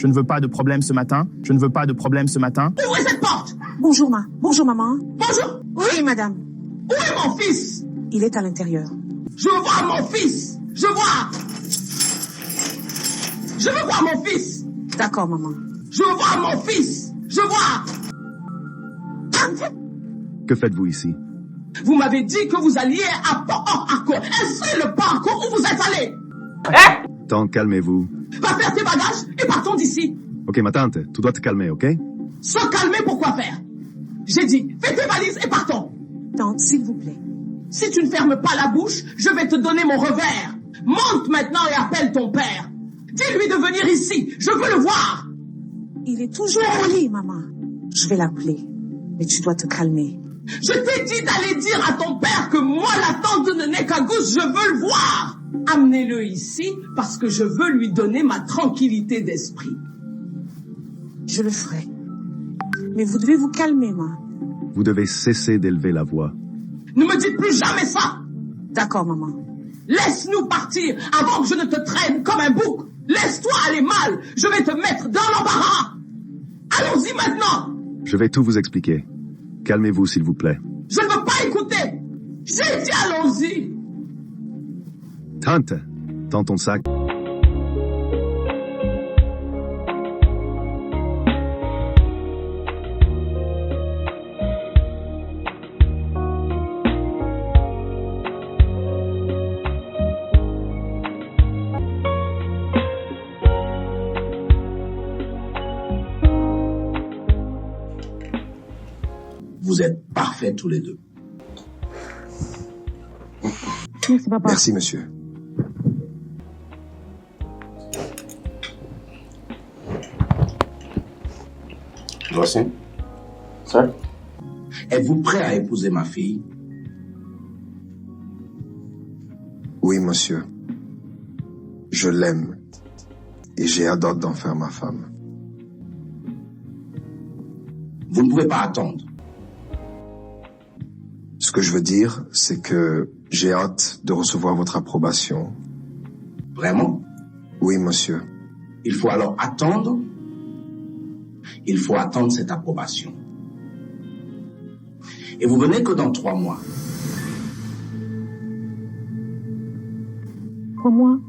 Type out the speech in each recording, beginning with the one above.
Je ne veux pas de problème ce matin. Je ne veux pas de problème ce matin. Ouvrez cette porte! Bonjour, Bonjour, maman. Bonjour! Oui, madame. Où est mon fils? Il est à l'intérieur. Je veux voir mon fils! Je veux voir mon fils! D'accord, maman. Je veux voir mon fils! Je veux voir! Que faites-vous ici? Vous m'avez dit que vous alliez à Port Harcourt. Est-ce le Port Harcourt où vous êtes allé? Tante, calmez-vous. Va faire tes bagages et partons d'ici. Ok, ma tante, tu dois te calmer, ok? Se calmer pour quoi faire? J'ai dit, fais tes valises et partons. Tante, s'il vous plaît. Si tu ne fermes pas la bouche, je vais te donner mon revers. Monte maintenant et appelle ton père. Dis-lui de venir ici. Je veux le voir. Il est toujours au lit, maman. Je vais l'appeler. Mais tu dois te calmer. Je t'ai dit d'aller dire à ton père que moi, la tante de Nenekagous, je veux le voir. Amenez-le ici parce que je veux lui donner ma tranquillité d'esprit. Je le ferai. Mais vous devez vous calmer, maman. Vous devez cesser d'élever la voix. Ne me dites plus jamais ça. D'accord, maman. Laisse-nous partir avant que je ne te traîne comme un bouc. Laisse-toi aller mal. Je vais te mettre dans l'embarras. Allons-y maintenant. Je vais tout vous expliquer. Calmez-vous, s'il vous plaît. Je ne veux pas écouter. J'ai dit allons-y. Tante, tends ton sac. Vous êtes parfaits tous les deux. Merci, papa. Merci, monsieur. Voici. Sir? Êtes-vous prêt à épouser ma fille? Oui, monsieur. Je l'aime. Et j'ai hâte d'en faire ma femme. Vous ne pouvez pas attendre. Ce que je veux dire, c'est que j'ai hâte de recevoir votre approbation. Vraiment? Oui, monsieur. Il faut alors attendre. Il faut attendre cette approbation. Et vous venez que dans 3 mois. 3 mois?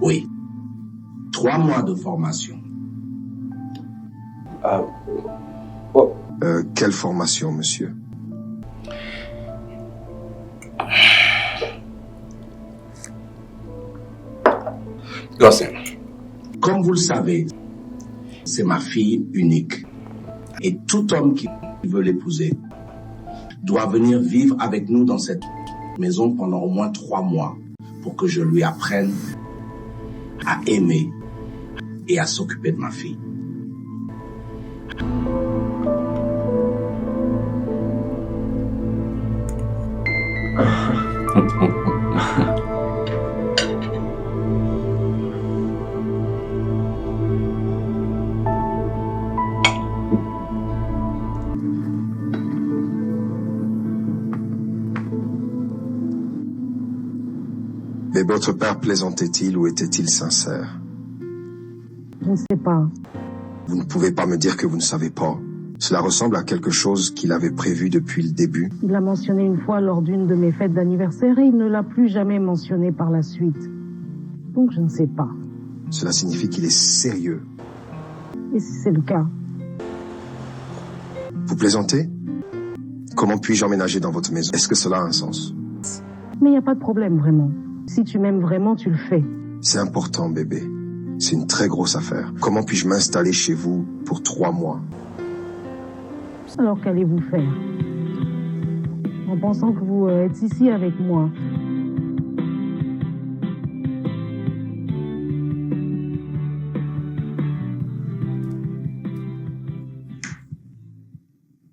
Oui. 3 mois de formation. Quelle formation, monsieur? Gossin. Comme vous le savez, c'est ma fille unique. Et tout homme qui veut l'épouser doit venir vivre avec nous dans cette maison pendant au moins 3 mois pour que je lui apprenne à aimer et à s'occuper de ma fille. Mais votre père plaisantait-il ou était-il sincère? Je ne sais pas. Vous ne pouvez pas me dire que vous ne savez pas. Cela ressemble à quelque chose qu'il avait prévu depuis le début. Il l'a mentionné une fois lors d'une de mes fêtes d'anniversaire et il ne l'a plus jamais mentionné par la suite. Donc je ne sais pas. Cela signifie qu'il est sérieux. Et si c'est le cas? Vous plaisantez? Comment puis-je emménager dans votre maison? Est-ce que cela a un sens? Mais il n'y a pas de problème, vraiment. Si tu m'aimes vraiment, tu le fais. C'est important, bébé. C'est une très grosse affaire. Comment puis-je m'installer chez vous pour 3 mois? Alors qu'allez-vous faire? En pensant que vous êtes ici avec moi.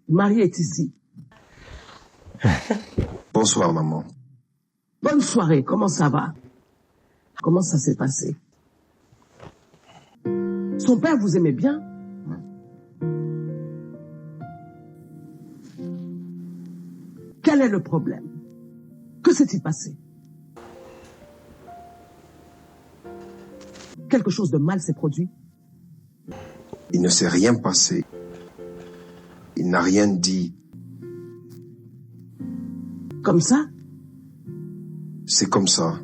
Marie est ici. Bonsoir, maman. Bonne soirée, comment ça va? Comment ça s'est passé? Son père vous aimait bien? Quel est le problème? Que s'est-il passé? Quelque chose de mal s'est produit? Il ne s'est rien passé. Il n'a rien dit. Comme ça? C'est comme ça.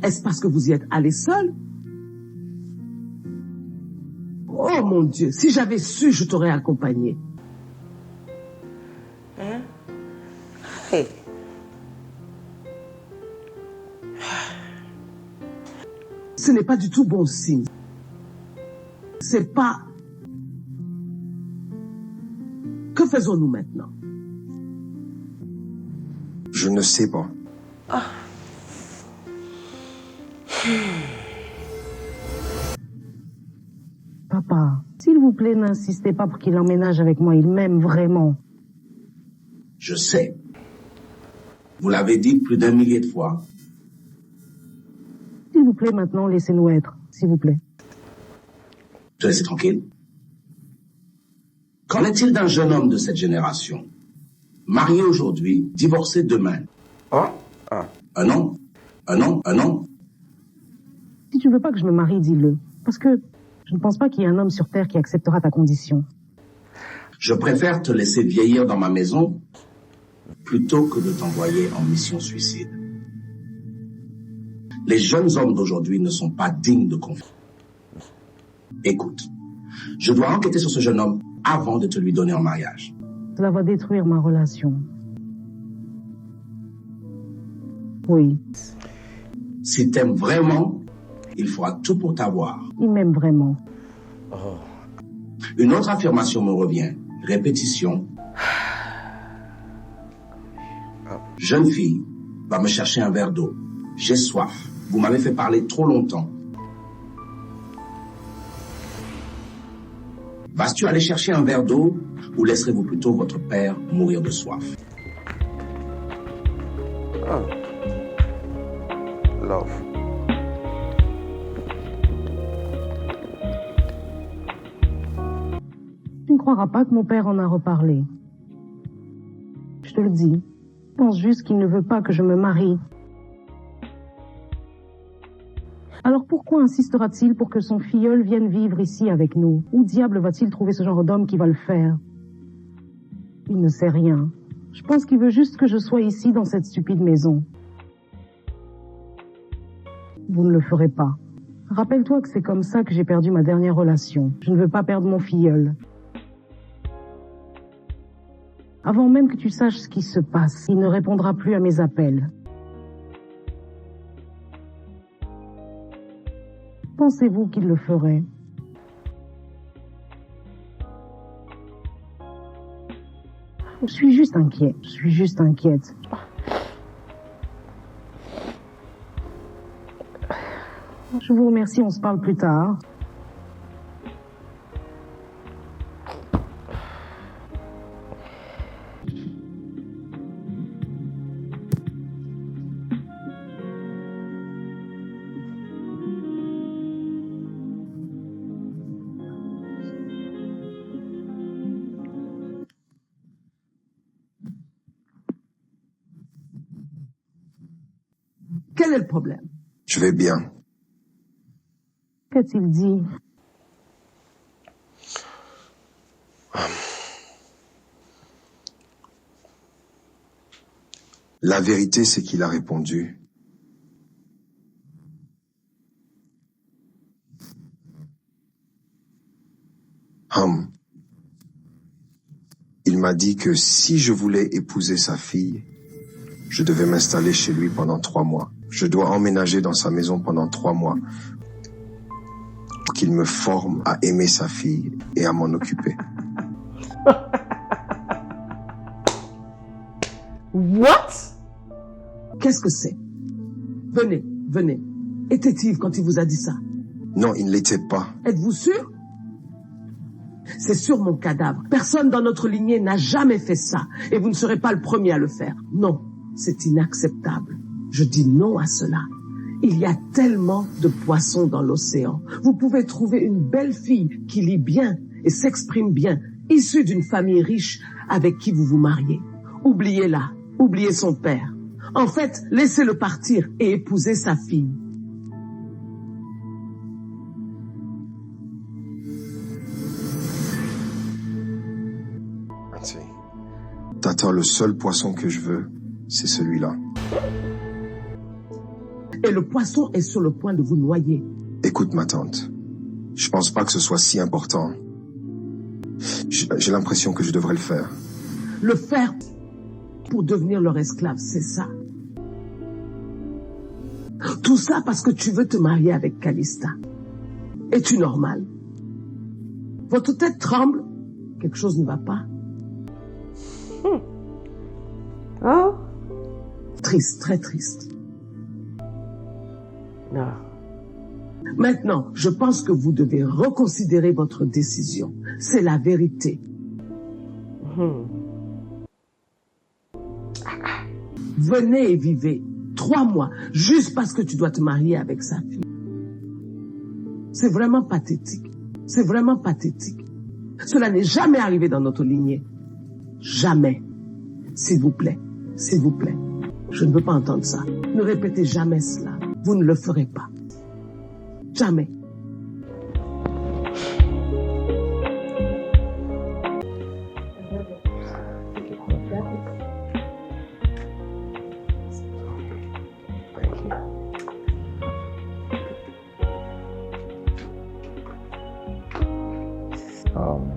Est-ce parce que vous y êtes allé seul? Oh mon Dieu, si j'avais su, je t'aurais accompagné. Hein? Hey. Ce n'est pas du tout bon signe. C'est pas... Que faisons-nous maintenant? Je ne sais pas. Ah. Papa, s'il vous plaît, n'insistez pas pour qu'il emménage avec moi. Il m'aime vraiment. Je sais. Vous l'avez dit plus d'1 millier de fois. S'il vous plaît, maintenant, laissez-nous être. S'il vous plaît. Te laissez tranquille. Qu'en est-il d'un jeune homme de cette génération, marié aujourd'hui, divorcé demain? Ah? Ah. Un an? Un an? Un an? Si tu veux pas que je me marie, dis-le. Parce que je ne pense pas qu'il y ait un homme sur Terre qui acceptera ta condition. Je préfère te laisser vieillir dans ma maison plutôt que de t'envoyer en mission suicide. Les jeunes hommes d'aujourd'hui ne sont pas dignes de confiance. Écoute, je dois enquêter sur ce jeune homme avant de te lui donner en mariage. Cela va détruire ma relation. Oui, Si t'aimes vraiment, il fera tout pour t'avoir. il m'aime vraiment. Oh. Une autre affirmation me revient. Répétition. Jeune fille, va me chercher un verre d'eau. J'ai soif. Vous m'avez fait parler trop longtemps. Vas-tu aller chercher un verre d'eau ou laisserez-vous plutôt votre père mourir de soif? Ah. Love. Tu ne croiras pas que mon père en a reparlé. Je te le dis. Je pense juste qu'il ne veut pas que je me marie. Alors pourquoi insistera-t-il pour que son filleul vienne vivre ici avec nous? Où diable va-t-il trouver ce genre d'homme qui va le faire? Il ne sait rien. Je pense qu'il veut juste que je sois ici dans cette stupide maison. Vous ne le ferez pas. Rappelle-toi que c'est comme ça que j'ai perdu ma dernière relation. Je ne veux pas perdre mon filleul. Avant même que tu saches ce qui se passe, il ne répondra plus à mes appels. Pensez-vous qu'il le ferait? Je suis juste inquiète. Je suis juste inquiète. Je vous remercie, on se parle plus tard. Quel est le problème? Je vais bien. Qu'a-t-il dit? La vérité, c'est qu'il a répondu. Il m'a dit que si je voulais épouser sa fille, je devais m'installer chez lui pendant 3 mois. Je dois emménager dans sa maison pendant 3 mois pour qu'il me forme à aimer sa fille et à m'en occuper. What? Qu'est-ce que c'est? Venez, venez. Était-il quand il vous a dit ça? Non, il ne l'était pas. Êtes-vous sûr? C'est sur mon cadavre. Personne dans notre lignée n'a jamais fait ça. Et vous ne serez pas le premier à le faire. Non, c'est inacceptable. Je dis non à cela. Il y a tellement de poissons dans l'océan. Vous pouvez trouver une belle fille qui lit bien et s'exprime bien, issue d'une famille riche avec qui vous vous mariez. Oubliez-la. Oubliez son père. En fait, laissez-le partir et épouser sa fille. Attends, le seul poisson que je veux, c'est celui-là. Et le poisson est sur le point de vous noyer. Écoute, ma tante. Je pense pas que ce soit si important. J'ai l'impression que je devrais le faire. Le faire pour devenir leur esclave, c'est ça. Tout ça parce que tu veux te marier avec Calista. Es-tu normal? Votre tête tremble. Quelque chose ne va pas. Oh? Triste, très triste. Non. Maintenant, je pense que vous devez reconsidérer votre décision. C'est la vérité. Venez et vivez 3 mois, juste parce que tu dois te marier avec sa fille. C'est vraiment pathétique. C'est vraiment pathétique. Cela n'est jamais arrivé dans notre lignée. Jamais. S'il vous plaît, s'il vous plaît. Je ne veux pas entendre ça. Ne répétez jamais cela. Vous ne le ferez pas. Jamais. Oh, man.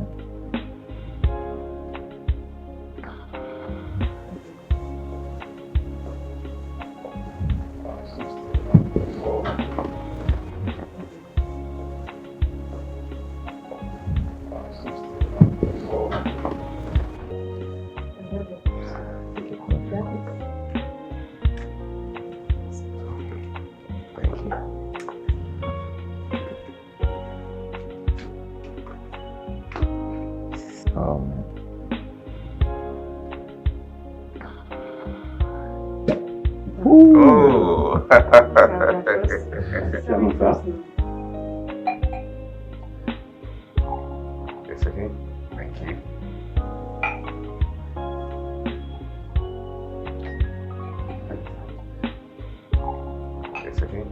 Oh, man. Oh! It's okay. Thank you. It's okay.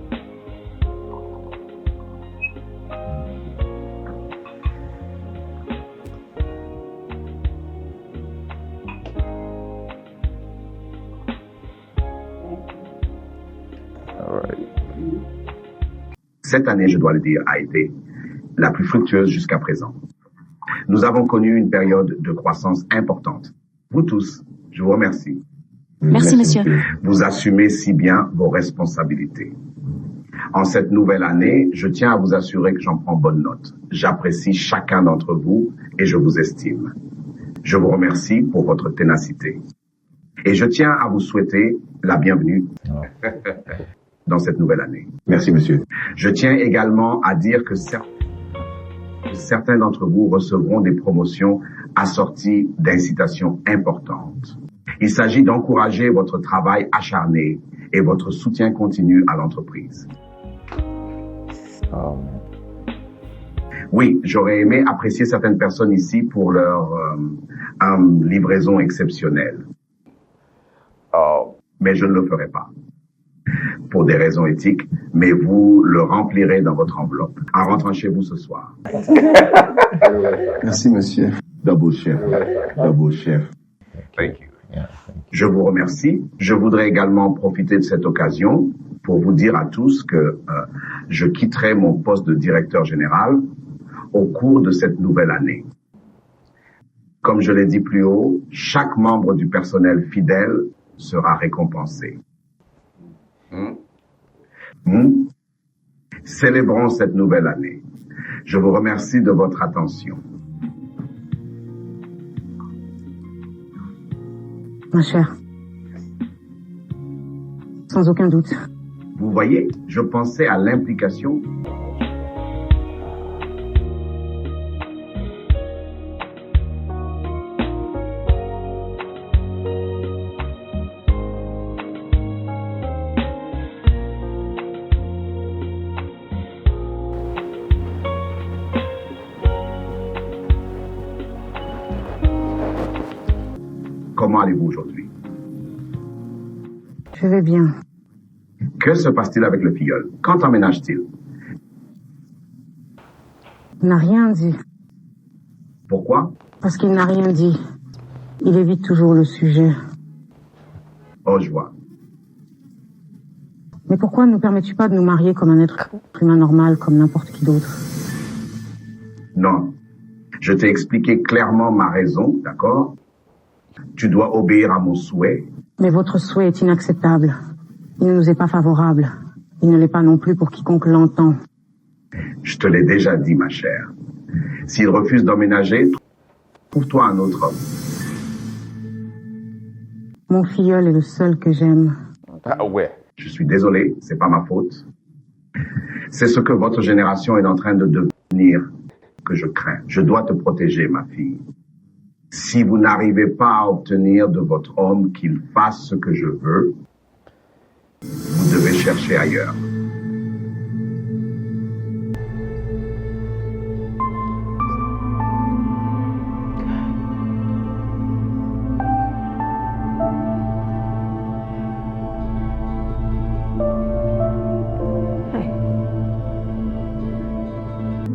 All right. Cette année, je dois le dire, a été la plus fructueuse jusqu'à présent. Nous avons connu une période de croissance importante. Vous tous, je vous remercie. Merci, monsieur. Vous assumez si bien vos responsabilités. En cette nouvelle année, je tiens à vous assurer que j'en prends bonne note. J'apprécie chacun d'entre vous et je vous estime. Je vous remercie pour votre ténacité. Et je tiens à vous souhaiter la bienvenue dans cette nouvelle année. Merci, monsieur. Je tiens également à dire que certains d'entre vous recevront des promotions assorties d'incitations importantes. Il s'agit d'encourager votre travail acharné et votre soutien continu à l'entreprise. Oh, man. Oui, j'aurais aimé apprécier certaines personnes ici pour leur livraison exceptionnelle. Oh, Mais je ne le ferai pas. Pour des raisons éthiques, mais vous le remplirez dans votre enveloppe en rentrant chez vous ce soir. Merci, monsieur. double chef. Double chef. Thank you. Je vous remercie. Je voudrais également profiter de cette occasion pour vous dire à tous que je quitterai mon poste de directeur général au cours de cette nouvelle année. Comme je l'ai dit plus haut, chaque membre du personnel fidèle sera récompensé. Célébrons cette nouvelle année. Je vous remercie de votre attention. Ma chère. Sans aucun doute. Vous voyez, je pensais à l'implication. Comment allez-vous aujourd'hui? Je vais bien. Que se passe-t-il avec le filleul? Quand emménage-t-il? Il n'a rien dit. Pourquoi? Parce qu'il n'a rien dit. Il évite toujours le sujet. Oh, je vois. Mais pourquoi ne nous permets-tu pas de nous marier comme un être humain normal, comme n'importe qui d'autre? Non. Je t'ai expliqué clairement ma raison, d'accord? Tu dois obéir à mon souhait. Mais votre souhait est inacceptable. Il ne nous est pas favorable. Il ne l'est pas non plus pour quiconque l'entend. Je te l'ai déjà dit, ma chère. S'il refuse d'emménager, trouve-toi un autre homme. Mon filleul est le seul que j'aime. Ah ouais. Je suis désolé, c'est pas ma faute. C'est ce que votre génération est en train de devenir que je crains. Je dois te protéger, ma fille. Si vous n'arrivez pas à obtenir de votre homme qu'il fasse ce que je veux, vous devez chercher ailleurs.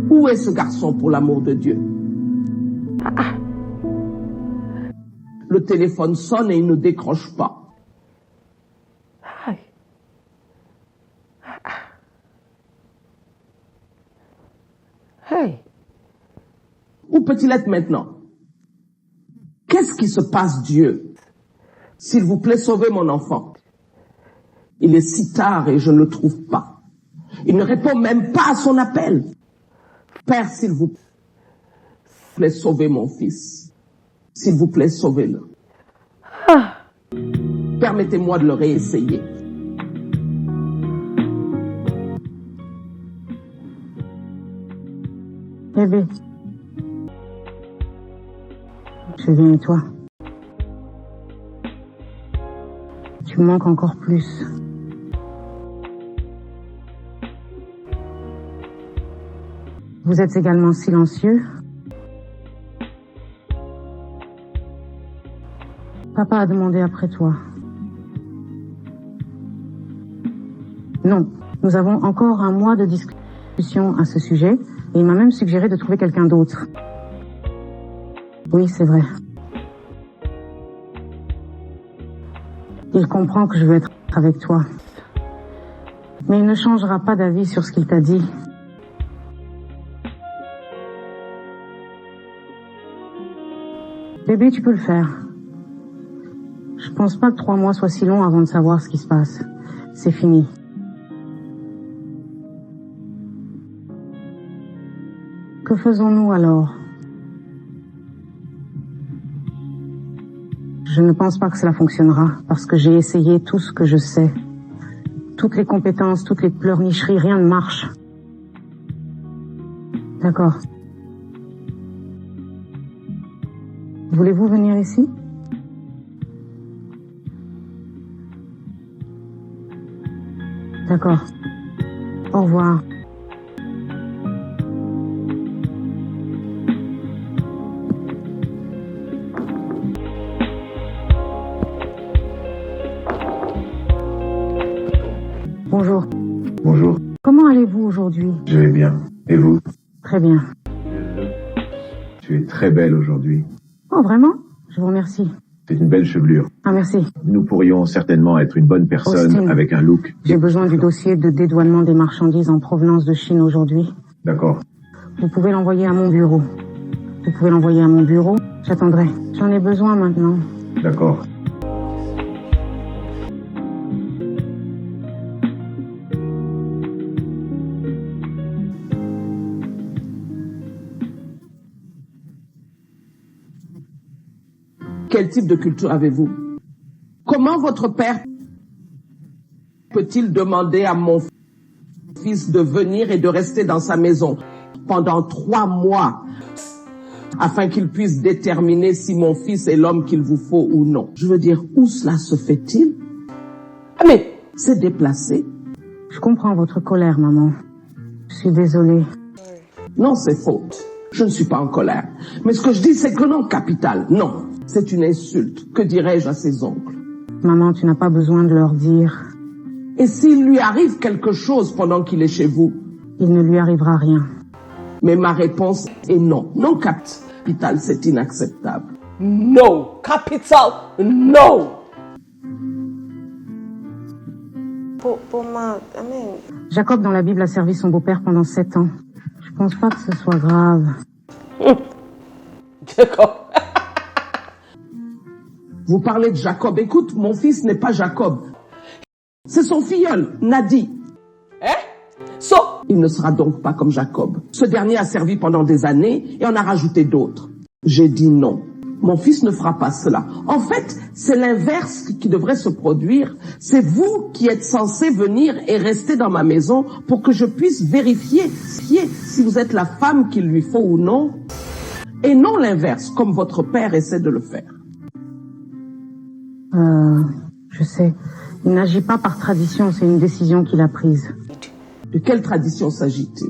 Où est ce garçon, pour l'amour de Dieu? Le téléphone sonne et il ne décroche pas. Hey. Où peut-il être maintenant? Qu'est-ce qui se passe, Dieu? S'il vous plaît, sauvez mon enfant. Il est si tard et je ne le trouve pas. Il ne répond même pas à son appel. Père, s'il vous plaît, sauvez mon fils. S'il vous plaît, sauvez-le. Permettez-moi de le réessayer. Bébé. Je viens et toi. Tu me manques encore plus. Vous êtes également silencieux. Papa a demandé après toi. Non, nous avons encore un mois de discussion à ce sujet et il m'a même suggéré de trouver quelqu'un d'autre. Oui, c'est vrai. Il comprend que je veux être avec toi. Mais il ne changera pas d'avis sur ce qu'il t'a dit. Bébé, tu peux le faire. Je pense pas que 3 mois soient si longs avant de savoir ce qui se passe. C'est fini. Que faisons-nous alors? Je ne pense pas que cela fonctionnera, parce que j'ai essayé tout ce que je sais. Toutes les compétences, toutes les pleurnicheries, rien ne marche. D'accord. Voulez-vous venir ici? D'accord. Au revoir. Bonjour. Bonjour. Comment allez-vous aujourd'hui? Je vais bien. Et vous? Très bien. Tu es très belle aujourd'hui. Oh, vraiment? Je vous remercie. C'est une belle chevelure. Ah, merci. Nous pourrions certainement être une bonne personne Austin. avec un look. J'ai besoin du dossier de dédouanement des marchandises en provenance de Chine aujourd'hui. D'accord. Vous pouvez l'envoyer à mon bureau. Vous pouvez l'envoyer à mon bureau. J'attendrai. J'en ai besoin maintenant. D'accord. Quel type de culture avez-vous? Comment votre père peut-il demander à mon fils de venir et de rester dans sa maison pendant 3 mois afin qu'il puisse déterminer si mon fils est l'homme qu'il vous faut ou non? Je veux dire, où cela se fait-il? Ah, mais c'est déplacé. Je comprends votre colère, maman. Je suis désolée. Non, c'est faute. Je ne suis pas en colère. Mais ce que je dis, c'est que non, capital, non. C'est une insulte. Que dirais-je à ses oncles? Maman, tu n'as pas besoin de leur dire. Et s'il lui arrive quelque chose pendant qu'il est chez vous? Il ne lui arrivera rien. Mais ma réponse est non. Non, capital, c'est inacceptable. no. Capital no. Jacob dans la Bible a servi son beau-père pendant 7 ans. Je pense pas que ce soit grave. Jacob. Vous parlez de Jacob. Écoute, mon fils n'est pas Jacob. C'est son filleul, Nadi. Il ne sera donc pas comme Jacob. Ce dernier a servi pendant des années et en a rajouté d'autres. J'ai dit non. Mon fils ne fera pas cela. En fait, c'est l'inverse qui devrait se produire. C'est vous qui êtes censé venir et rester dans ma maison pour que je puisse vérifier si vous êtes la femme qu'il lui faut ou non. Et non l'inverse, comme votre père essaie de le faire. Je sais. Il n'agit pas par tradition, c'est une décision qu'il a prise. De quelle tradition s'agit-il?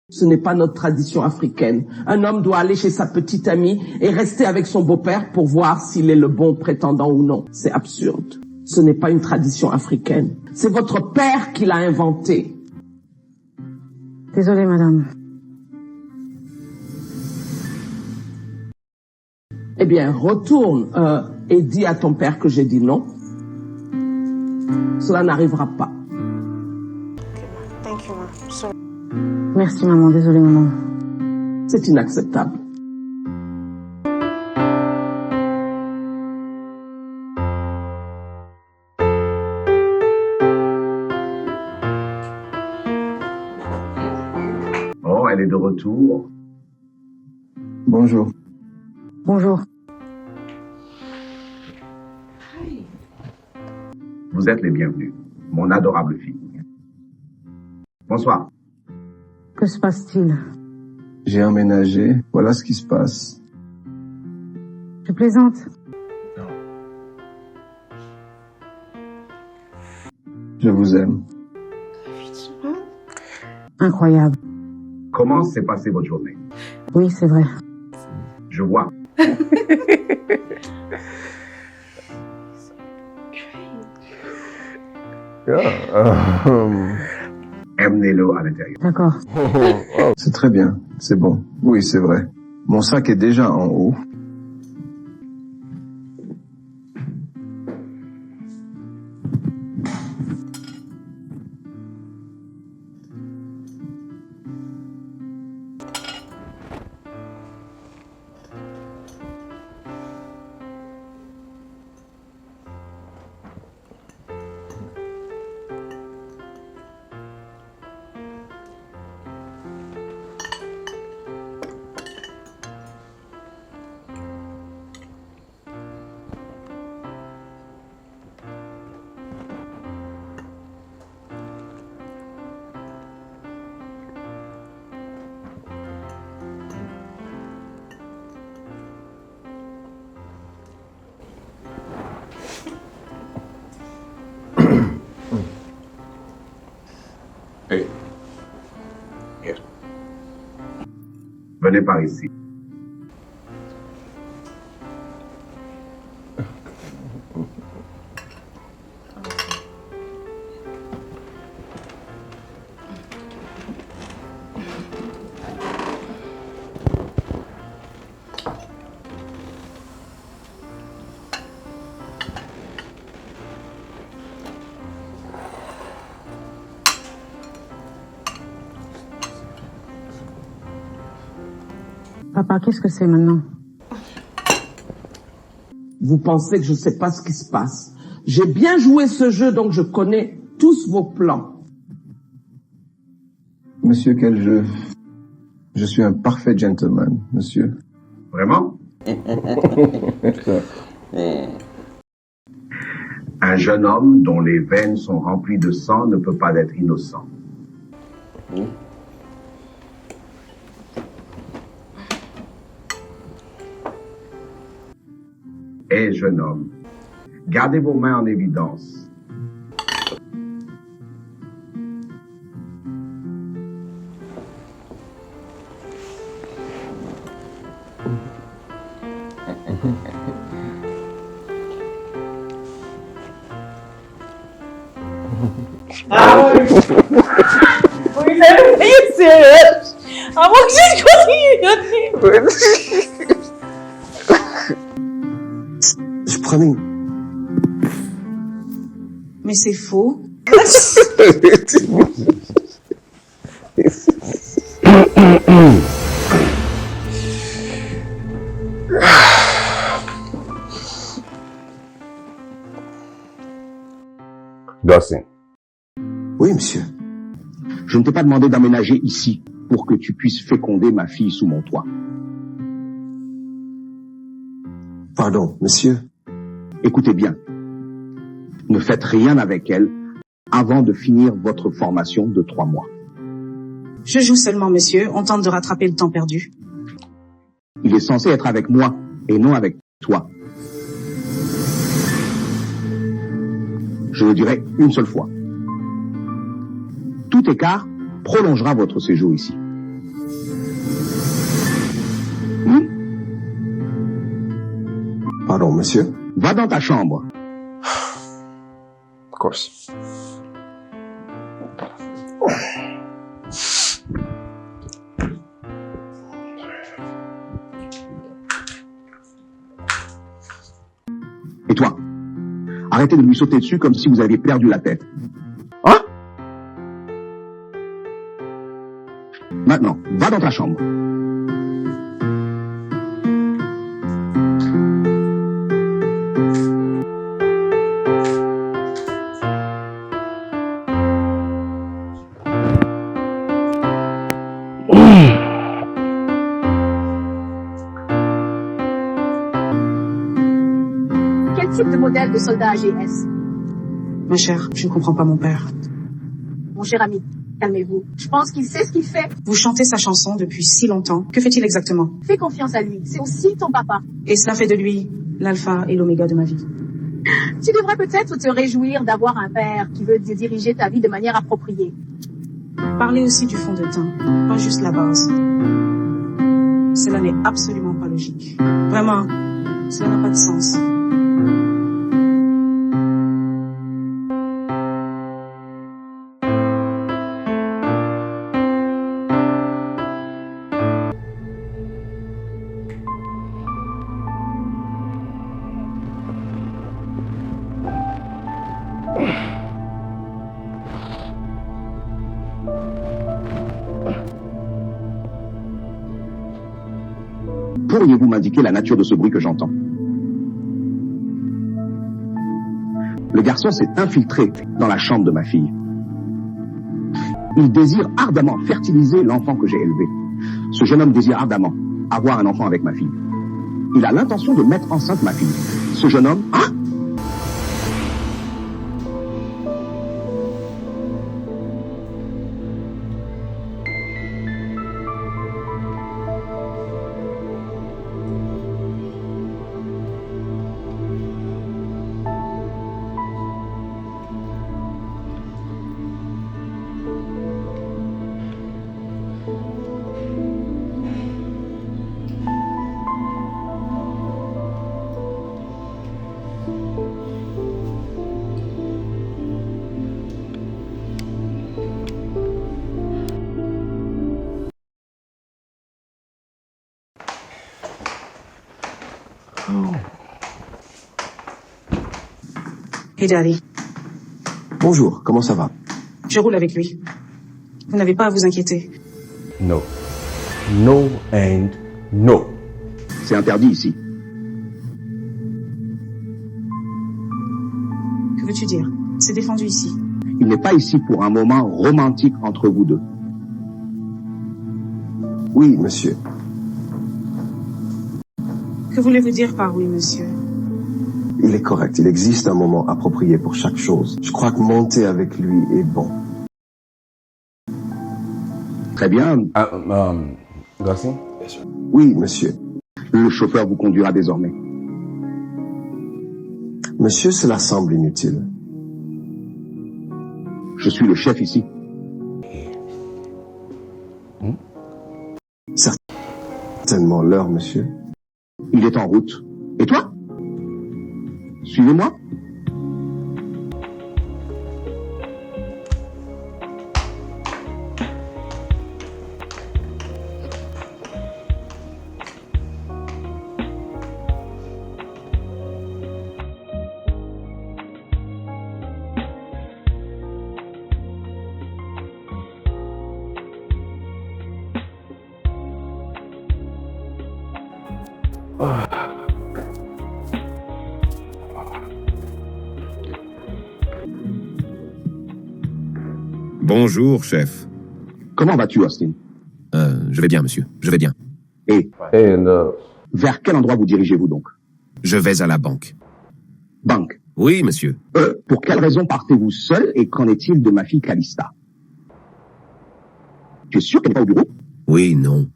Ce n'est pas notre tradition africaine. Un homme doit aller chez sa petite amie et rester avec son beau-père pour voir s'il est le bon prétendant ou non. C'est absurde. Ce n'est pas une tradition africaine. C'est votre père qui l'a inventé. Désolée, madame. Eh bien, retourne et dis à ton père que j'ai dit non. Cela n'arrivera pas. Thank you, ma. Sorry. Merci, maman. Désolée, maman. C'est inacceptable. Oh, elle est de retour. Bonjour. Bonjour. Vous êtes les bienvenus, mon adorable fille. Bonsoir. Que se passe-t-il? J'ai emménagé. Voilà ce qui se passe. Tu plaisantes? Je vous aime. Incroyable. Comment s'est passée votre journée? Oui, c'est vrai. Je vois. Emmenez-le à l'intérieur. D'accord. C'est très bien. C'est bon. Oui, c'est vrai. Mon sac est déjà en haut. Hey. Here. Venez par ici. Papa, qu'est-ce que c'est maintenant? Vous pensez que je ne sais pas ce qui se passe. J'ai bien joué ce jeu, donc je connais tous vos plans. Monsieur, quel jeu? Je suis un parfait gentleman, monsieur. Vraiment? Un jeune homme dont les veines sont remplies de sang ne peut pas être innocent. Hé, jeune homme, gardez vos mains en évidence. Are you serious? I'm actually going to Mais c'est faux. Dawson. Oui, monsieur. Je ne t'ai pas demandé d'emménager ici pour que tu puisses féconder ma fille sous mon toit. Pardon, monsieur. Écoutez bien. Ne faites rien avec elle avant de finir votre formation de 3 mois. Je joue seulement, monsieur. On tente de rattraper le temps perdu. Il est censé être avec moi et non avec toi. Je le dirai une seule fois. Tout écart prolongera votre séjour ici. Pardon, monsieur. Va dans ta chambre. Of course. Et toi, arrêtez de lui sauter dessus comme si vous aviez perdu la tête. Hein? Maintenant, va dans ta chambre. Quel type de modèle de soldat AGS? Ma chère, je ne comprends pas mon père. Mon cher ami, calmez-vous. Je pense qu'il sait ce qu'il fait. Vous chantez sa chanson depuis si longtemps. Que fait-il exactement? Fais confiance à lui. C'est aussi ton papa. Et cela fait de lui l'alpha et l'oméga de ma vie. Tu devrais peut-être te réjouir d'avoir un père qui veut diriger ta vie de manière appropriée. Parlez aussi du fond de teint, pas juste la base. Cela n'est absolument pas logique. Vraiment, cela n'a pas de sens. Pourriez-vous m'indiquer la nature de ce bruit que j'entends? Le garçon s'est infiltré dans la chambre de ma fille. Il désire ardemment fertiliser l'enfant que j'ai élevé. Ce jeune homme désire ardemment avoir un enfant avec ma fille. Il a l'intention de mettre enceinte ma fille. Ce jeune homme... Hein? Hey Daddy, Bonjour, comment ça va? je roule avec lui. Vous n'avez pas à vous inquiéter. No. No and no. C'est interdit ici. Que veux-tu dire? C'est défendu ici. Il n'est pas ici pour un moment romantique entre vous deux. Oui, monsieur. Que voulez-vous dire par oui, monsieur? Il est correct. Il existe un moment approprié pour chaque chose. Je crois que monter avec lui est bon. Très bien. Dawson? Oui, monsieur. Le chauffeur vous conduira désormais. Monsieur, cela semble inutile. Je suis le chef ici. Certainement l'heure, monsieur. Il est en route. Et toi? Suivez-moi. Bonjour, chef. Comment vas-tu, Austin? Je vais bien, monsieur. Je vais bien. Et vers quel endroit vous dirigez-vous donc? Je vais à la banque. Banque? Oui, monsieur. Pour quelle raison partez-vous seul et qu'en est-il de ma fille Calista? Tu es sûr qu'elle n'est pas au bureau? Oui, non.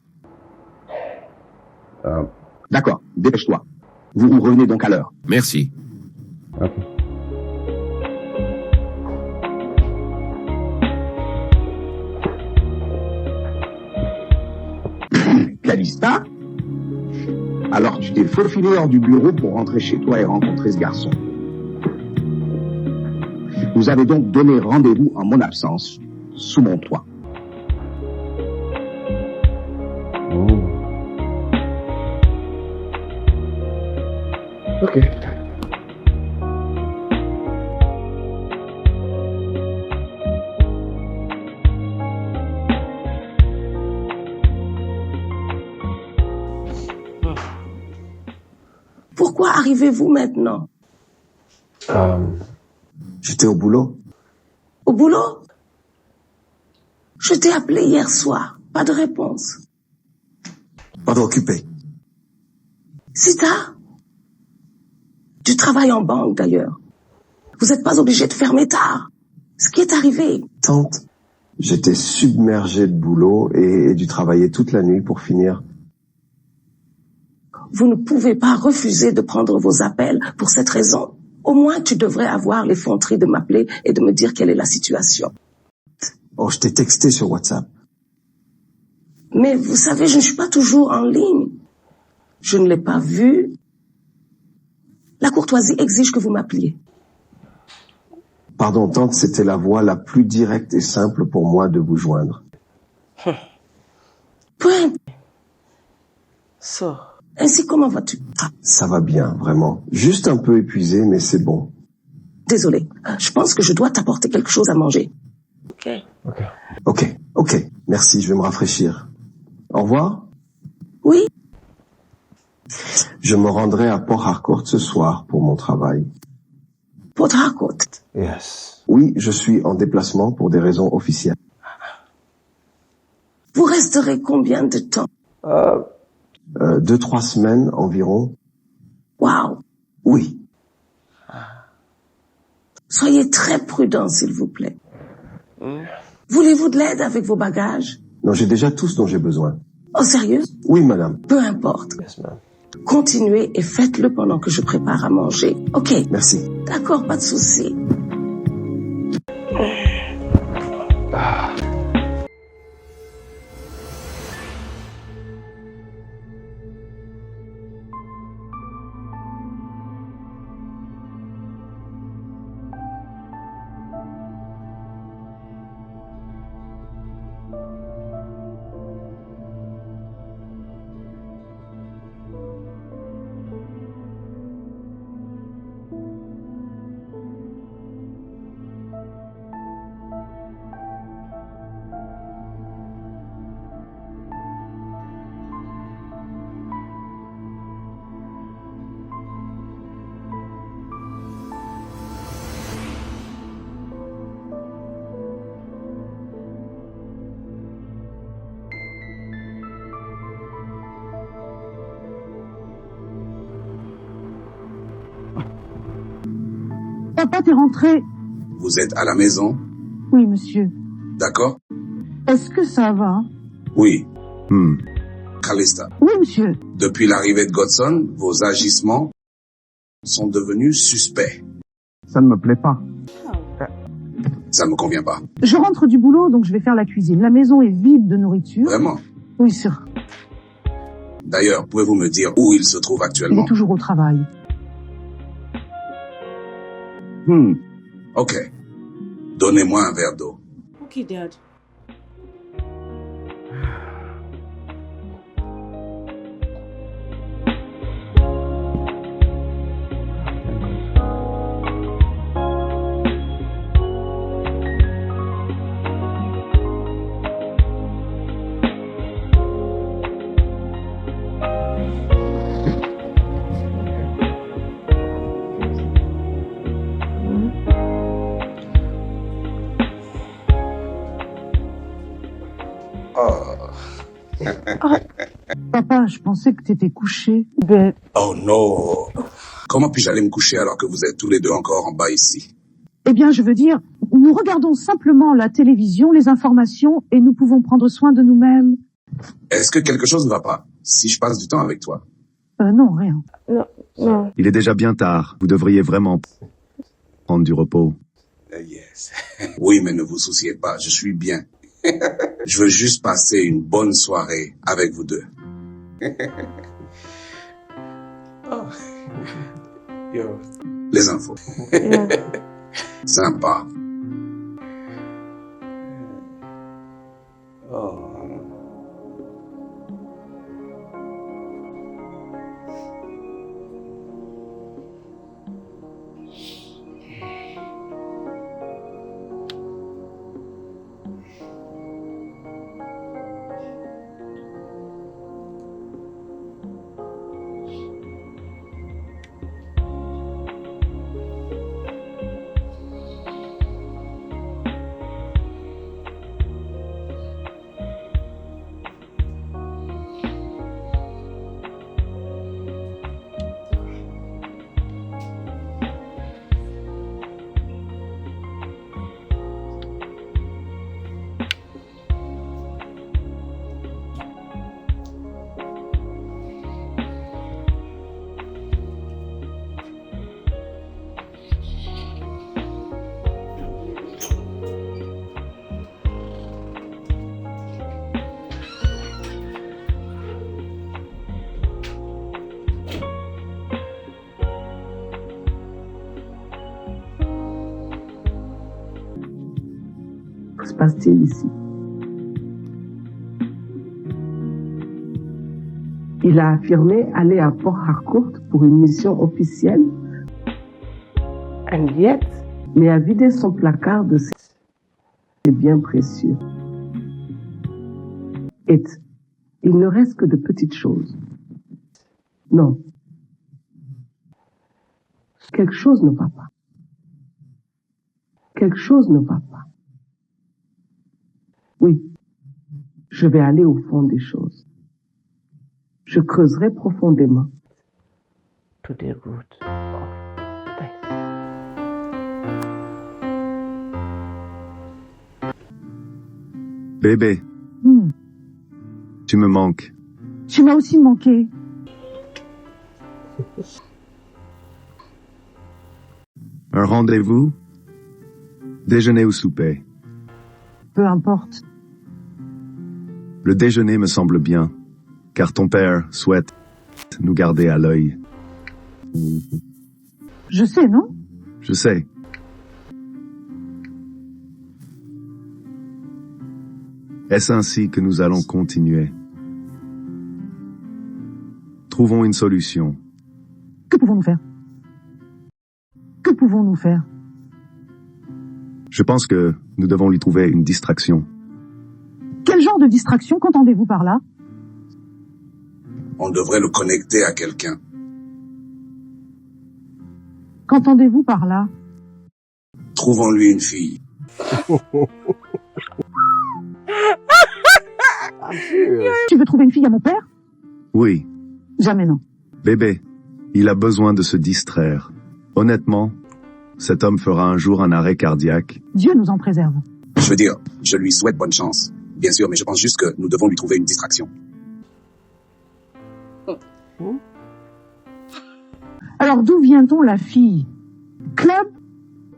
D'accord, dépêche-toi. Vous revenez donc à l'heure. Merci. Calista? Alors tu t'es faufilé hors du bureau pour rentrer chez toi et rencontrer ce garçon. Vous avez donc donné rendez-vous en mon absence, sous mon toit. Ok. Pourquoi arrivez-vous maintenant? J'étais au boulot. Au boulot? Je t'ai appelé hier soir. Pas de réponse. Pardon, occupé. Sita? Tu travailles en banque d'ailleurs. Vous n'êtes pas obligé de fermer tard. Ce qui est arrivé. Tante, j'étais submergé de boulot et dû travailler toute la nuit pour finir. Vous ne pouvez pas refuser de prendre vos appels pour cette raison. Au moins, tu devrais avoir l'effronterie de m'appeler et de me dire quelle est la situation. Oh, je t'ai texté sur WhatsApp. Mais vous savez, je ne suis pas toujours en ligne. Je ne l'ai pas vu. La courtoisie exige que vous m'appeliez. Pardon, tante, c'était la voie la plus directe et simple pour moi de vous joindre. Peu Ainsi, comment vas-tu? Ça va bien, vraiment. Juste un peu épuisé, mais c'est bon. Désolé. Je pense que je dois t'apporter quelque chose à manger. Ok. Merci, je vais me rafraîchir. Au revoir. Oui. Je me rendrai à Port Harcourt ce soir pour mon travail. Port Harcourt? Yes. Oui, je suis en déplacement pour des raisons officielles. Vous resterez combien de temps? 2-3 semaines environ. Wow. Oui. Soyez très prudent, s'il vous plaît. Voulez-vous de l'aide avec vos bagages? Non, j'ai déjà tout ce dont j'ai besoin. Oh, sérieux? Oui, madame. Peu importe. Yes, ma'am. Continuez et faites-le pendant que je prépare à manger. Ok. Merci. D'accord, pas de souci. Papa, t'es rentré? Vous êtes à la maison? Oui, monsieur. D'accord? Est-ce que ça va? Oui. Calista. Oui, monsieur. Depuis l'arrivée de Godson, vos agissements sont devenus suspects. Ça ne me plaît pas. Ça ne me convient pas. Je rentre du boulot, donc je vais faire la cuisine. La maison est vide de nourriture. Vraiment? Oui, sûr. D'ailleurs, pouvez-vous me dire où il se trouve Il actuellement? est toujours au travail. Ok. Donnez-moi un verre d'eau. Okay, Dad. Papa, je pensais que t'étais couché. Oh non. Comment puis-je aller me coucher alors que vous êtes tous les deux encore en bas ici? Eh bien, je veux dire, nous regardons simplement la télévision, les informations, et nous pouvons prendre soin de nous-mêmes. Est-ce que quelque chose ne va pas si je passe du temps avec toi? Non, rien. Non. Il est déjà bien tard. Vous devriez vraiment prendre du repos. Yes. Oui, mais ne vous souciez pas, je suis bien. Je veux juste passer une bonne soirée avec vous deux. Oh. Yo. Les infos. Yeah. Sympa. Oh. Que se passe-t-il ici? Il a affirmé aller à Port Harcourt pour une mission officielle. And yet, mais a vidé son placard de ses biens précieux. Et il ne reste que de petites choses. Non. Quelque chose ne va pas. Quelque chose ne va pas. Oui, je vais aller au fond des choses. Je creuserai profondément. to the root of this. Bébé, tu me manques. Tu m'as aussi manqué. Un rendez-vous? Déjeuner ou souper? Peu importe. Le déjeuner me semble bien, car ton père souhaite nous garder à l'œil. Je sais, non? Je sais. Est-ce ainsi que nous allons continuer? Trouvons une solution. Que pouvons-nous faire? Que pouvons-nous faire? Je pense que nous devons lui trouver une distraction. Quel genre de distraction qu'entendez-vous par là? On devrait le connecter à quelqu'un. Qu'entendez-vous par là? Trouvons-lui une fille. Tu veux trouver une fille à mon père? Oui, Jamais non. bébé, il a besoin de se distraire. Honnêtement, cet homme fera un jour un arrêt cardiaque. Dieu nous en préserve. Je veux dire, je lui souhaite bonne chance. Bien sûr, mais je pense juste que nous devons lui trouver une distraction. Alors d'où vient-on la fille? Club?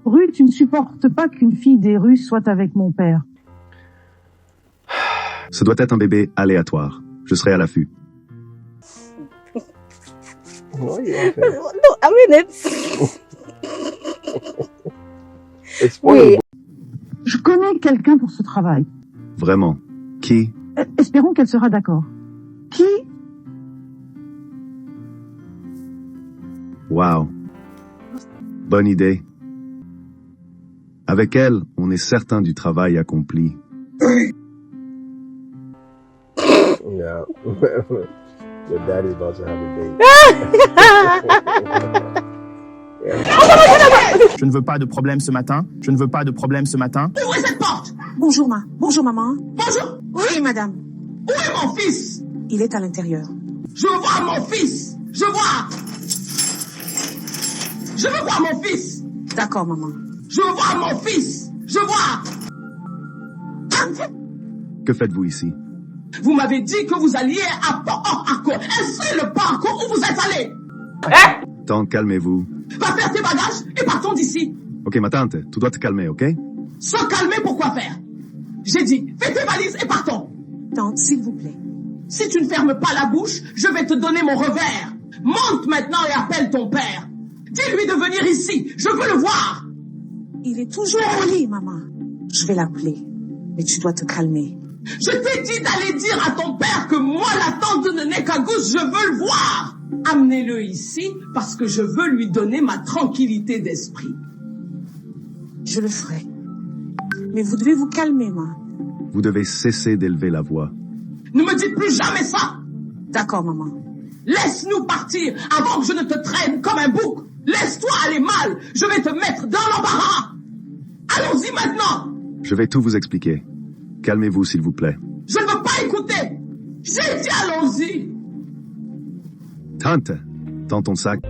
Rue, tu ne supportes pas qu'une fille des rues soit avec mon père. Ce doit être un bébé aléatoire. Je serai à l'affût. Oh, yeah, okay. No, I mean it's. It's funny. Je connais quelqu'un pour ce travail. Vraiment. Qui? Espérons qu'elle sera d'accord. Qui? Wow. Bonne idée. Avec elle, on est certain du travail accompli. Yeah. Your daddy's about to have a date. Je ne veux pas de problème ce matin. Je ne veux pas de problème ce matin. Ouvrez cette porte! Bonjour, Bonjour, maman. Bonjour. Oui, madame. Où est mon fils? Il est à l'intérieur. Je veux voir mon fils. Je veux voir mon fils. D'accord, maman. Je veux voir mon fils. Je veux voir. Que faites-vous ici? Vous m'avez dit que vous alliez à Port Harcourt. Est-ce le Port Harcourt où vous êtes allé? Tante, calmez-vous. Va faire tes bagages et partons d'ici. Ok, ma tante, tu dois te calmer, ok? Se calmer pour quoi faire? J'ai dit, fais tes valises et partons. Tante, s'il vous plaît. Si tu ne fermes pas la bouche, je vais te donner mon revers. Monte maintenant et appelle ton père. Dis-lui de venir ici. Je veux le voir. Il est toujours au lit, maman. Je vais l'appeler. Mais tu dois te calmer. Je t'ai dit d'aller dire à ton père que moi, la tante de Nenekagous, je veux le voir. Amenez-le ici parce que je veux lui donner ma tranquillité d'esprit. Je le ferai. Mais vous devez vous calmer, maman. Vous devez cesser d'élever la voix. Ne me dites plus jamais ça. D'accord, maman. Laisse-nous partir avant que je ne te traîne comme un bouc. Laisse-toi aller mal. Je vais te mettre dans l'embarras. Allons-y maintenant. Je vais tout vous expliquer. Calmez-vous, s'il vous plaît. Je ne veux pas écouter. J'ai dit allons-y. Tante, tends ton sac.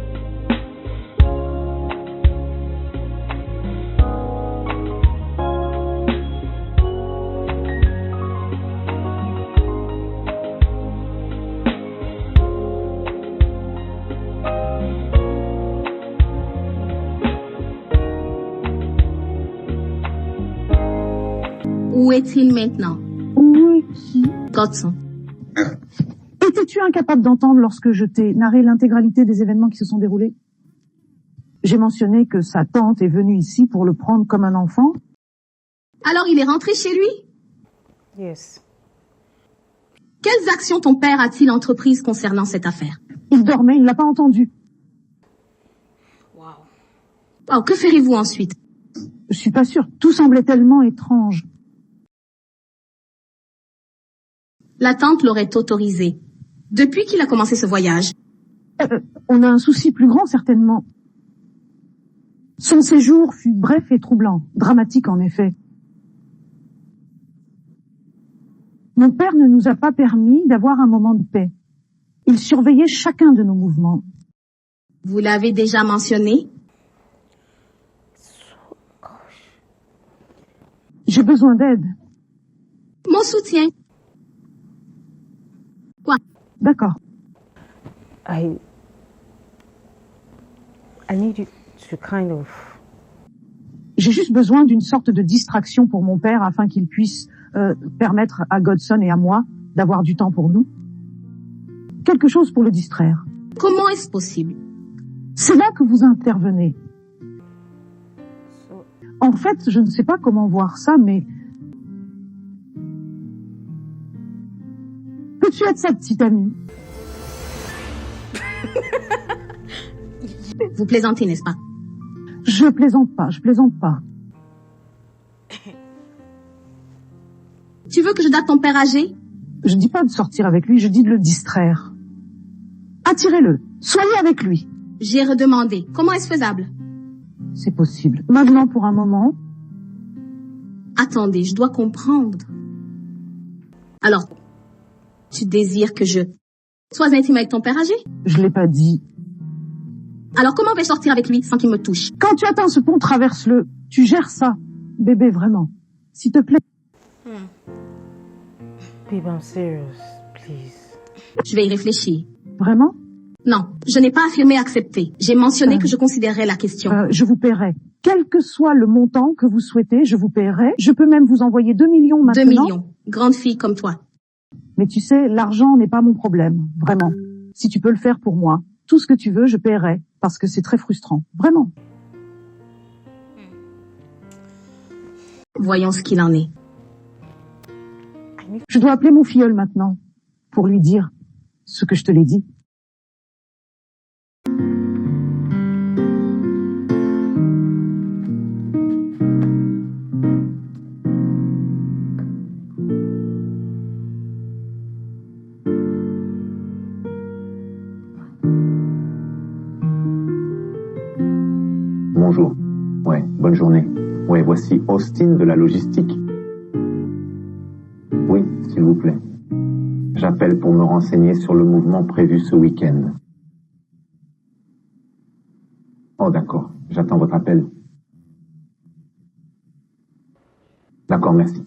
Où est-il maintenant? Où est qui? Godson. Étais-tu incapable d'entendre lorsque je t'ai narré l'intégralité des événements qui se sont déroulés? J'ai mentionné que sa tante est venue ici pour le prendre comme un enfant. Alors il est rentré chez lui? Yes. Quelles actions ton père a-t-il entreprises concernant cette affaire? Il dormait, il ne l'a pas entendu. Wow, que ferez-vous ensuite? Je suis pas sûre, tout semblait tellement étrange. La tante l'aurait autorisé. Depuis qu'il a commencé ce voyage. On a un souci plus grand, certainement. Son séjour fut bref et troublant, dramatique en effet. Mon père ne nous a pas permis d'avoir un moment de paix. Il surveillait chacun de nos mouvements. Vous l'avez déjà mentionné? J'ai besoin d'aide. Mon soutien. Quoi? D'accord. I need you to kind of... J'ai juste besoin d'une sorte de distraction pour mon père afin qu'il puisse permettre à Godson et à moi d'avoir du temps pour nous. Quelque chose pour le distraire. Comment est-ce possible? C'est là que vous intervenez. En fait, je ne sais pas comment voir ça, mais... Peux-tu être sa petite amie? Vous plaisantez, n'est-ce pas? Je plaisante pas. Tu veux que je date ton père âgé? Je dis pas de sortir avec lui, je dis de le distraire. Attirez-le, soyez avec lui. J'ai redemandé. Comment est-ce faisable? C'est possible. Maintenant, pour un moment. Attendez, je dois comprendre. Alors, tu désires que je sois intime avec ton père âgé? Je l'ai pas dit. Alors comment vais-je sortir avec lui sans qu'il me touche? Quand tu atteins ce pont, traverse-le. Tu gères ça, bébé, vraiment. S'il te plaît. Babe, I'm serious, please. Je vais y réfléchir. Vraiment? Non, je n'ai pas affirmé accepter. J'ai mentionné que je considérerais la question. Je vous paierai. Quel que soit le montant que vous souhaitez, je vous paierai. Je peux même vous envoyer 2 millions maintenant. 2 millions. Grande fille comme toi. Mais tu sais, l'argent n'est pas mon problème. Vraiment. Si tu peux le faire pour moi, tout ce que tu veux, je paierai. Parce que c'est très frustrant. Vraiment. Voyons ce qu'il en est. Je dois appeler mon filleul maintenant. Pour lui dire ce que je te l'ai dit. Bonjour. Ouais, bonne journée. Ouais, voici Austin de la logistique. s'il vous plaît. J'appelle pour me renseigner sur le mouvement prévu ce week-end. Oh, d'accord. J'attends votre appel. D'accord, merci.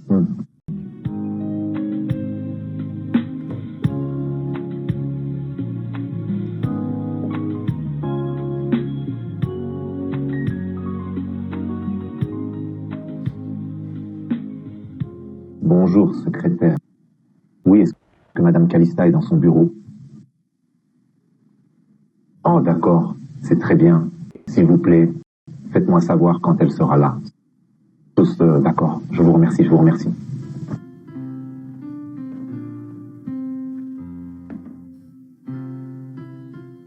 Bonjour, secrétaire. Oui, est-ce que Madame Calista est dans son bureau? Oh, d'accord. C'est très bien. S'il vous plaît, faites-moi savoir quand elle sera là. Tous, d'accord. Je vous remercie, je vous remercie.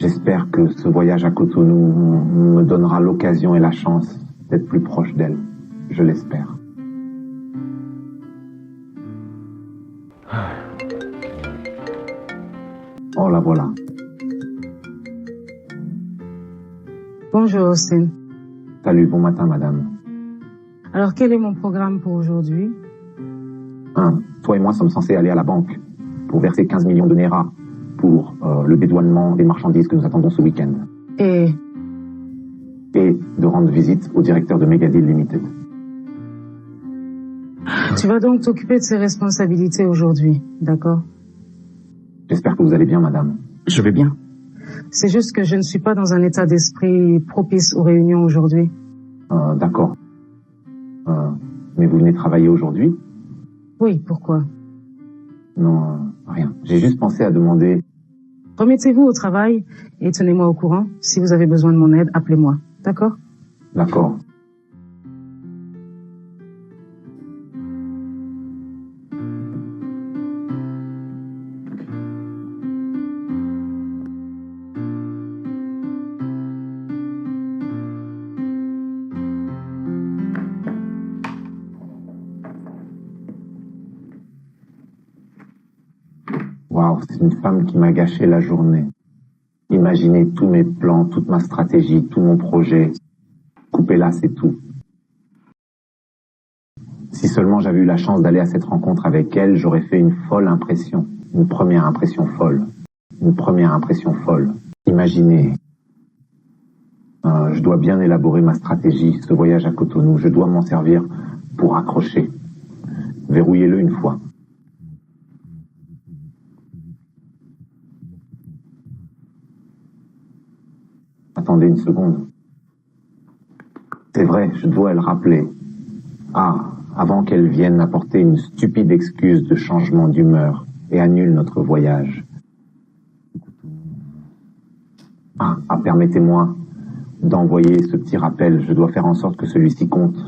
J'espère que ce voyage à Cotonou me donnera l'occasion et la chance d'être plus proche d'elle. Je l'espère. Oh, la voilà. Bonjour, Austin. Salut, bon matin, madame. Alors, quel est mon programme pour aujourd'hui? Toi et moi sommes censés aller à la banque pour verser 15 millions de Naira pour le dédouanement des marchandises que nous attendons ce week-end. Et de rendre visite au directeur de Megadeal Limited. Tu vas donc t'occuper de ces responsabilités aujourd'hui, d'accord? J'espère que vous allez bien, madame. Je vais bien. C'est juste que je ne suis pas dans un état d'esprit propice aux réunions aujourd'hui. D'accord. Mais vous venez travailler aujourd'hui? Oui, pourquoi? Non, rien. J'ai juste pensé à demander... Remettez-vous au travail et tenez-moi au courant. Si vous avez besoin de mon aide, appelez-moi. D'accord? D'accord. Waouh, c'est une femme qui m'a gâché la journée. Imaginez tous mes plans, toute ma stratégie, tout mon projet. Coupez là, c'est tout. Si seulement j'avais eu la chance d'aller à cette rencontre avec elle, j'aurais fait une folle impression. Une première impression folle. Une première impression folle. Imaginez. Je dois bien élaborer ma stratégie, ce voyage à Cotonou. Je dois m'en servir pour accrocher. Verrouillez-le une fois. Attendez une seconde. C'est vrai, je dois le rappeler. Avant qu'elle vienne apporter une stupide excuse de changement d'humeur et annule notre voyage. Permettez-moi d'envoyer ce petit rappel. Je dois faire en sorte que celui-ci compte.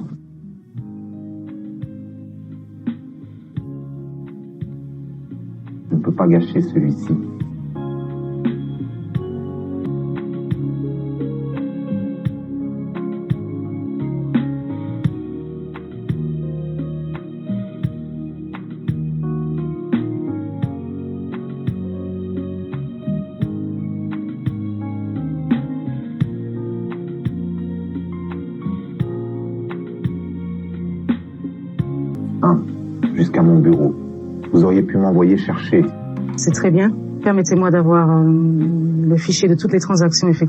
Je ne peux pas gâcher celui-ci. Jusqu'à mon bureau. Vous auriez pu m'envoyer chercher. C'est très bien. Permettez-moi d'avoir le fichier de toutes les transactions effectuées.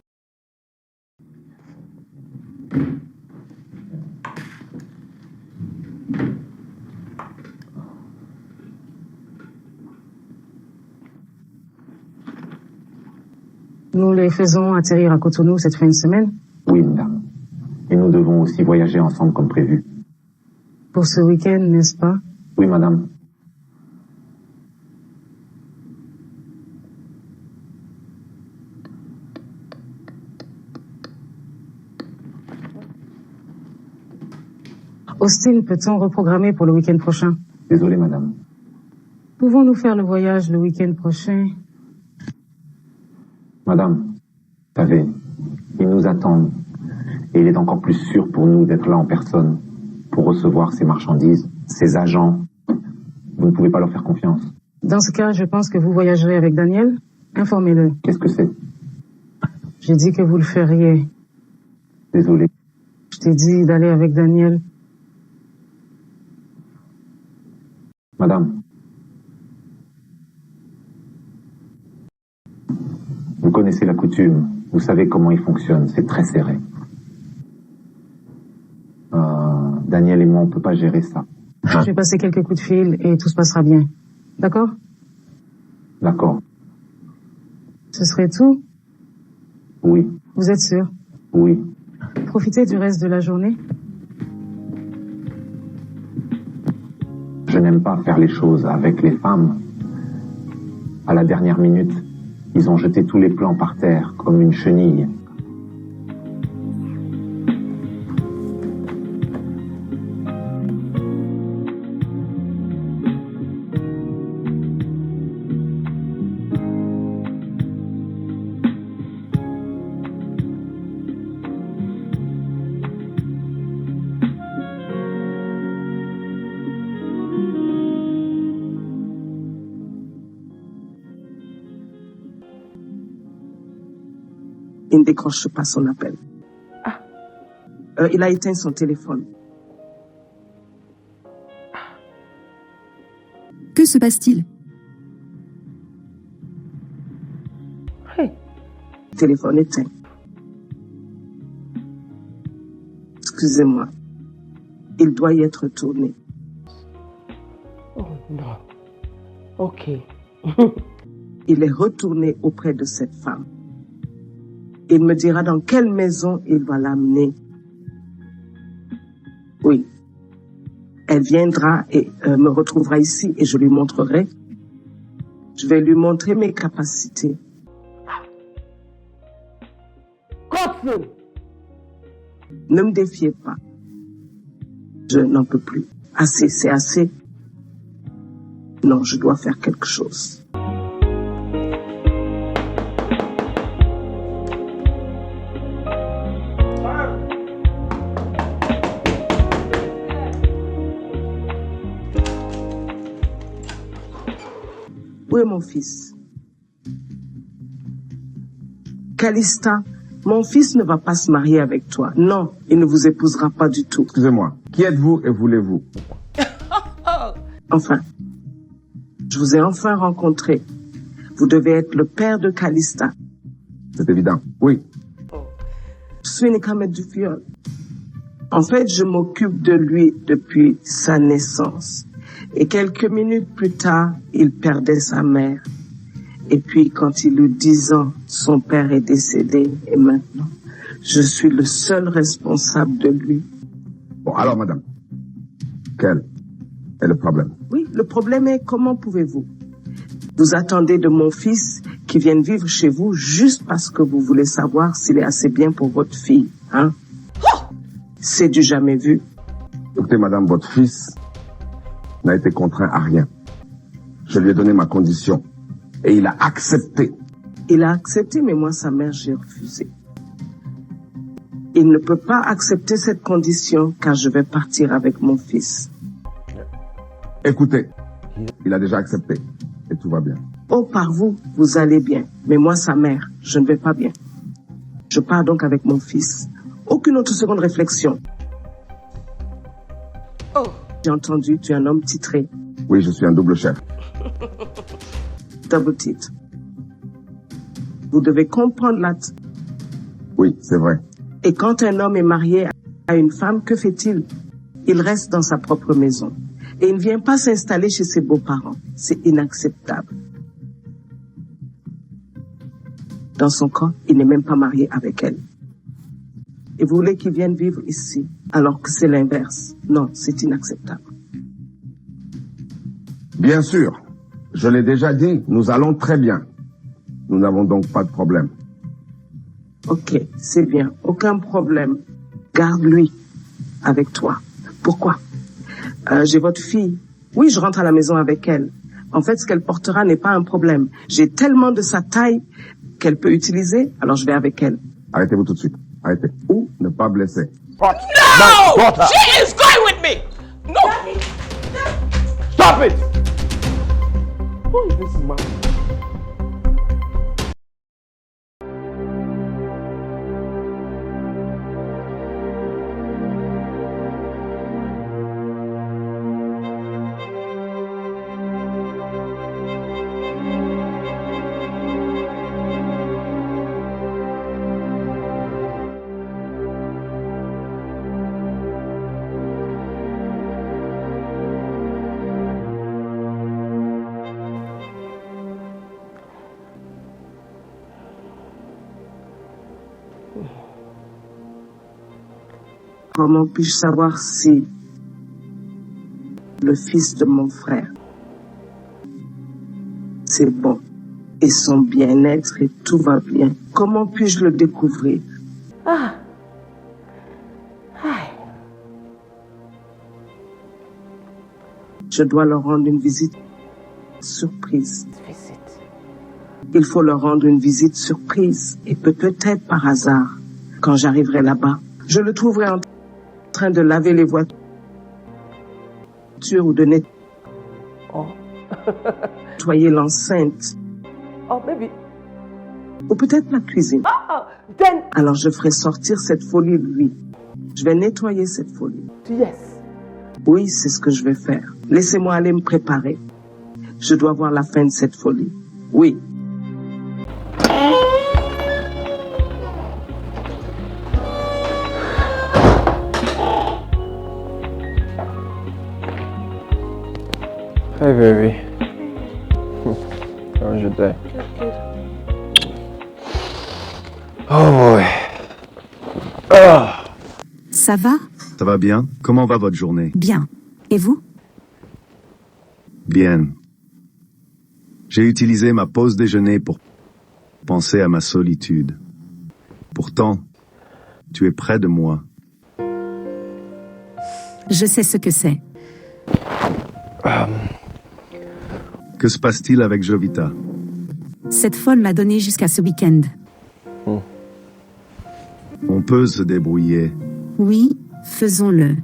Nous les faisons atterrir à Cotonou cette fin de semaine. Oui, madame. Et nous devons aussi voyager ensemble comme prévu. Pour ce week-end, n'est-ce pas? Oui, madame. Austin, peut-on reprogrammer pour le week-end prochain? Désolé, madame. Pouvons-nous faire le voyage le week-end prochain? Madame, vous savez, ils nous attendent. Et il est encore plus sûr pour nous d'être là en personne, pour recevoir ces marchandises, ces agents. Vous ne pouvez pas leur faire confiance. Dans ce cas, je pense que vous voyagerez avec Daniel. Informez-le. Qu'est-ce que c'est? J'ai dit que vous le feriez. Désolé. Je t'ai dit d'aller avec Daniel. Madame, connaissez la coutume. Vous savez comment il fonctionne. C'est très serré. Daniel et moi, on peut pas gérer ça. Je vais passer quelques coups de fil et tout se passera bien. D'accord? D'accord. Ce serait tout? Oui. Vous êtes sûr? Oui. Profitez du reste de la journée. Je n'aime pas faire les choses avec les femmes. À la dernière minute, ils ont jeté tous les plans par terre, comme une chenille. Il ne décroche pas son appel. Il a éteint son téléphone. Que se passe-t-il? Téléphone éteint. Excusez-moi. Il doit y être tourné. Oh non. Ok. Il est retourné auprès de cette femme. Il me dira dans quelle maison il va l'amener. Oui. Elle viendra et me retrouvera ici et je lui montrerai. Je vais lui montrer mes capacités. Ne me défiez pas. Je n'en peux plus. Assez, c'est assez. Non, je dois faire quelque chose. Où est mon fils? Calista, mon fils ne va pas se marier avec toi. Non, il ne vous épousera pas du tout. Excusez-moi, qui êtes-vous et voulez-vous? Enfin, je vous ai enfin rencontré. Vous devez être le père de Calista. C'est évident, oui. Je suis Nicomet du viol. En fait, je m'occupe de lui depuis sa naissance. Et quelques minutes plus tard, il perdait sa mère. Et puis, quand il eut 10 ans, son père est décédé. Et maintenant, je suis le seul responsable de lui. Bon, alors, madame, quel est le problème? Oui, le problème est, comment pouvez-vous? Vous attendez de mon fils qui vienne vivre chez vous juste parce que vous voulez savoir s'il est assez bien pour votre fille, hein? C'est du jamais vu. Écoutez, madame, votre fils n'a été contraint à rien. Je lui ai donné ma condition et il a accepté. Il a accepté, mais moi, sa mère, j'ai refusé. Il ne peut pas accepter cette condition car je vais partir avec mon fils. Écoutez, il a déjà accepté et tout va bien. Oh, par vous, vous allez bien. Mais moi, sa mère, je ne vais pas bien. Je pars donc avec mon fils. Aucune autre seconde réflexion. Oh. J'ai entendu, tu es un homme titré. Oui, je suis un double chef. Double titre. Vous devez comprendre Oui, c'est vrai. Et quand un homme est marié à une femme, que fait-il? Il reste dans sa propre maison. Et il ne vient pas s'installer chez ses beaux-parents. C'est inacceptable. Dans son cas, il n'est même pas marié avec elle. Et vous voulez qu'il vienne vivre ici, alors que c'est l'inverse. Non, c'est inacceptable. Bien sûr, je l'ai déjà dit, nous allons très bien. Nous n'avons donc pas de problème. Ok, c'est bien, aucun problème. Garde-lui avec toi. Pourquoi? J'ai votre fille. Oui, je rentre à la maison avec elle. En fait, ce qu'elle portera n'est pas un problème. J'ai tellement de sa taille qu'elle peut utiliser, alors je vais avec elle. Arrêtez-vous tout de suite. Arrêtez. Ou ne pas blesser. No! She is going with me! No! Stop it! Who is this man? Comment puis-je savoir si le fils de mon frère, c'est bon, et son bien-être et tout va bien? Comment puis-je le découvrir? Ah. Je dois leur rendre une visite surprise. Il faut leur rendre une visite surprise. Et peut-être par hasard, quand j'arriverai là-bas, je le trouverai en train de laver les voitures ou de nettoyer l'enceinte. Oh, baby. Ou peut-être la cuisine. Then. Alors je ferai sortir cette folie de lui. Je vais nettoyer cette folie. Yes. Oui, c'est ce que je vais faire. Laissez-moi aller me préparer. Je dois voir la fin de cette folie. Oui. Hey baby. Comment je t'aime? Oh boy. Ça va? Ça va bien? Comment va votre journée? Bien. Et vous? Bien. J'ai utilisé ma pause déjeuner pour penser à ma solitude. Pourtant, tu es près de moi. Je sais ce que c'est. Que se passe-t-il avec Jovita? Cette folle m'a donné jusqu'à ce week-end. On peut se débrouiller. Oui, faisons-le.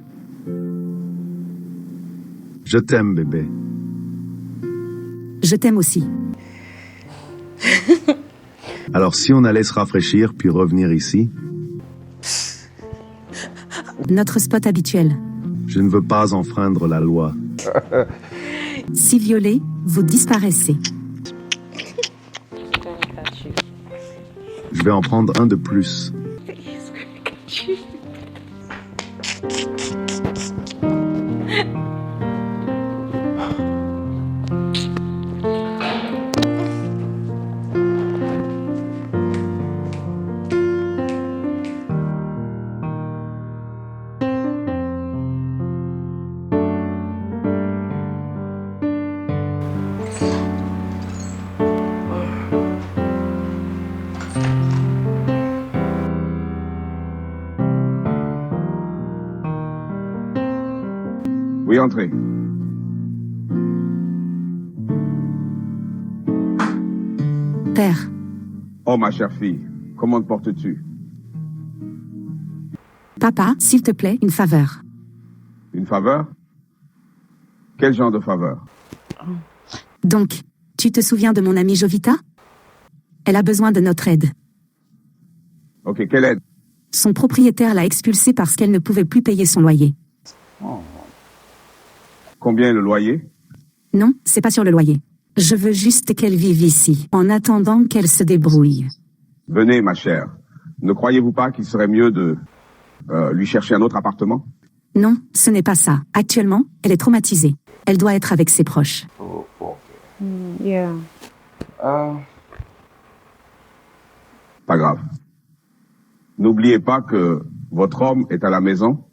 Je t'aime, bébé. Je t'aime aussi. Alors si on allait se rafraîchir puis revenir ici? Notre spot habituel. Je ne veux pas enfreindre la loi. Si violé, vous disparaissez. Je vais en prendre un de plus. Oui, entrez. Père. Oh, ma chère fille, comment te portes-tu? Papa, s'il te plaît, une faveur. Une faveur? Quel genre de faveur? Donc, tu te souviens de mon amie Jovita? Elle a besoin de notre aide. Ok, quelle aide? Son propriétaire l'a expulsée parce qu'elle ne pouvait plus payer son loyer. Combien est le loyer? Non, c'est pas sur le loyer. Je veux juste qu'elle vive ici, en attendant qu'elle se débrouille. Venez, ma chère. Ne croyez-vous pas qu'il serait mieux de lui chercher un autre appartement? Non, ce n'est pas ça. Actuellement, elle est traumatisée. Elle doit être avec ses proches. Yeah. Pas grave. N'oubliez pas que votre homme est à la maison,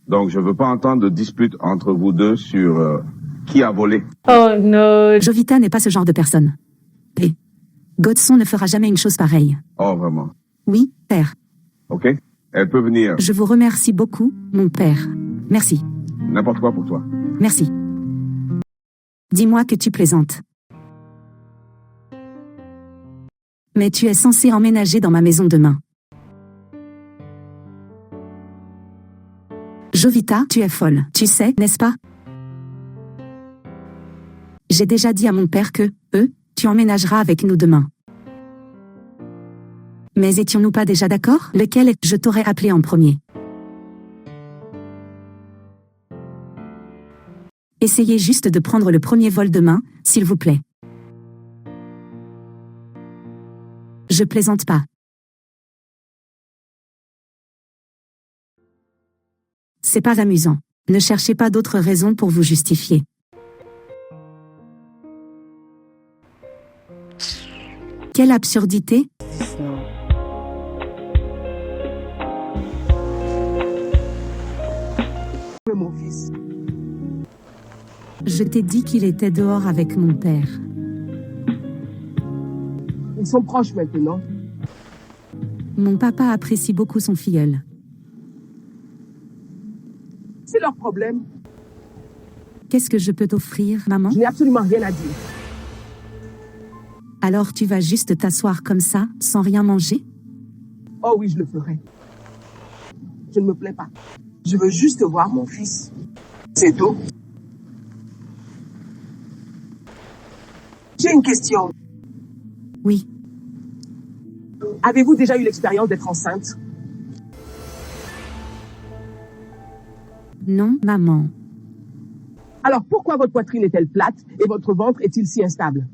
donc je veux pas entendre de dispute entre vous deux sur qui a volé. Oh non. Jovita n'est pas ce genre de personne. Et Godson ne fera jamais une chose pareille. Oh, vraiment? Oui, père. Ok? Elle peut venir. Je vous remercie beaucoup, mon père. Merci. N'importe quoi pour toi. Merci. Dis-moi que tu plaisantes. Mais tu es censé emménager dans ma maison demain. Jovita, tu es folle, tu sais, n'est-ce pas? J'ai déjà dit à mon père que, tu emménageras avec nous demain. Mais étions-nous pas déjà d'accord? Lequel je t'aurais appelé en premier? Essayez juste de prendre le premier vol demain, s'il vous plaît. Je plaisante pas. C'est pas amusant. Ne cherchez pas d'autres raisons pour vous justifier. Quelle absurdité! Je t'ai dit qu'il était dehors avec mon père. Ils sont proches maintenant. Mon papa apprécie beaucoup son filleul. C'est leur problème. Qu'est-ce que je peux t'offrir, maman? Je n'ai absolument rien à dire. Alors tu vas juste t'asseoir comme ça, sans rien manger? Oh oui, je le ferai. Je ne me plains pas. Je veux juste voir mon fils. C'est tout. J'ai une question. Oui. Avez-vous déjà eu l'expérience d'être enceinte? Non, maman. Alors pourquoi votre poitrine est-elle plate et votre ventre est-il si instable?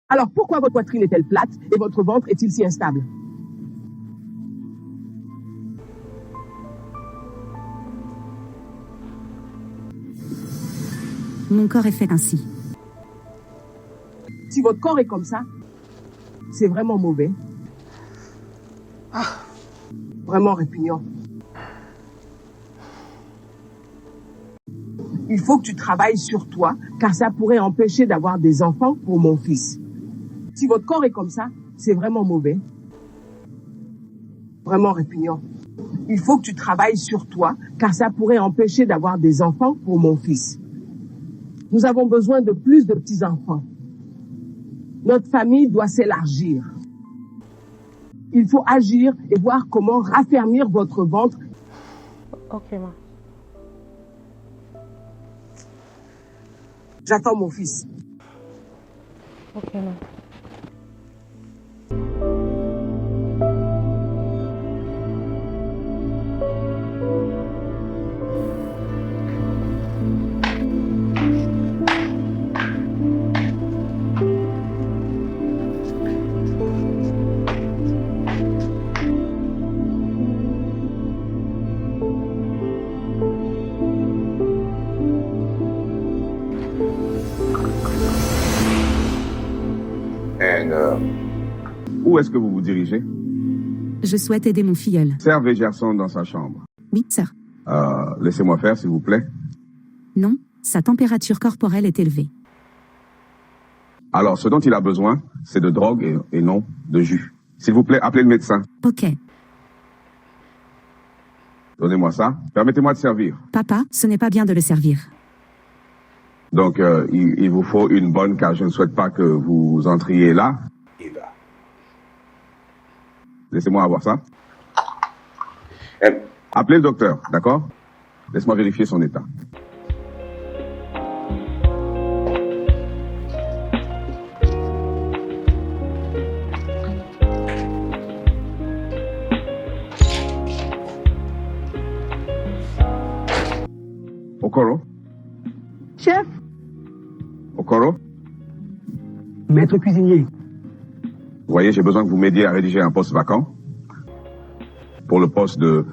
Alors pourquoi votre poitrine est-elle plate et votre ventre est-il si instable? Mon corps est fait ainsi. Si votre corps est comme ça, c'est vraiment mauvais. Vraiment répugnant. Il faut que tu travailles sur toi, car ça pourrait empêcher d'avoir des enfants pour mon fils. Si votre corps est comme ça, c'est vraiment mauvais. Vraiment répugnant. Il faut que tu travailles sur toi, car ça pourrait empêcher d'avoir des enfants pour mon fils. Nous avons besoin de plus de petits-enfants. Notre famille doit s'élargir. Il faut agir et voir comment raffermir votre ventre. Ok, ma. J'attends mon fils. Ok, ma. Où est-ce que vous vous dirigez? Je souhaite aider mon filleul. Servez Gerson dans sa chambre. Oui, sir. Laissez-moi faire, s'il vous plaît. Non, sa température corporelle est élevée. Alors, ce dont il a besoin, c'est de drogue et non de jus. S'il vous plaît, appelez le médecin. Ok. Donnez-moi ça. Permettez-moi de servir. Papa, ce n'est pas bien de le servir. Donc, il vous faut une bonne, car je ne souhaite pas que vous entriez là. Laissez-moi avoir ça. Appelez le docteur, d'accord? Laisse-moi vérifier son état. Okoro? Chef? Okoro? Maître cuisinier. Vous voyez, j'ai besoin que vous m'aidiez à rédiger un poste vacant pour le poste de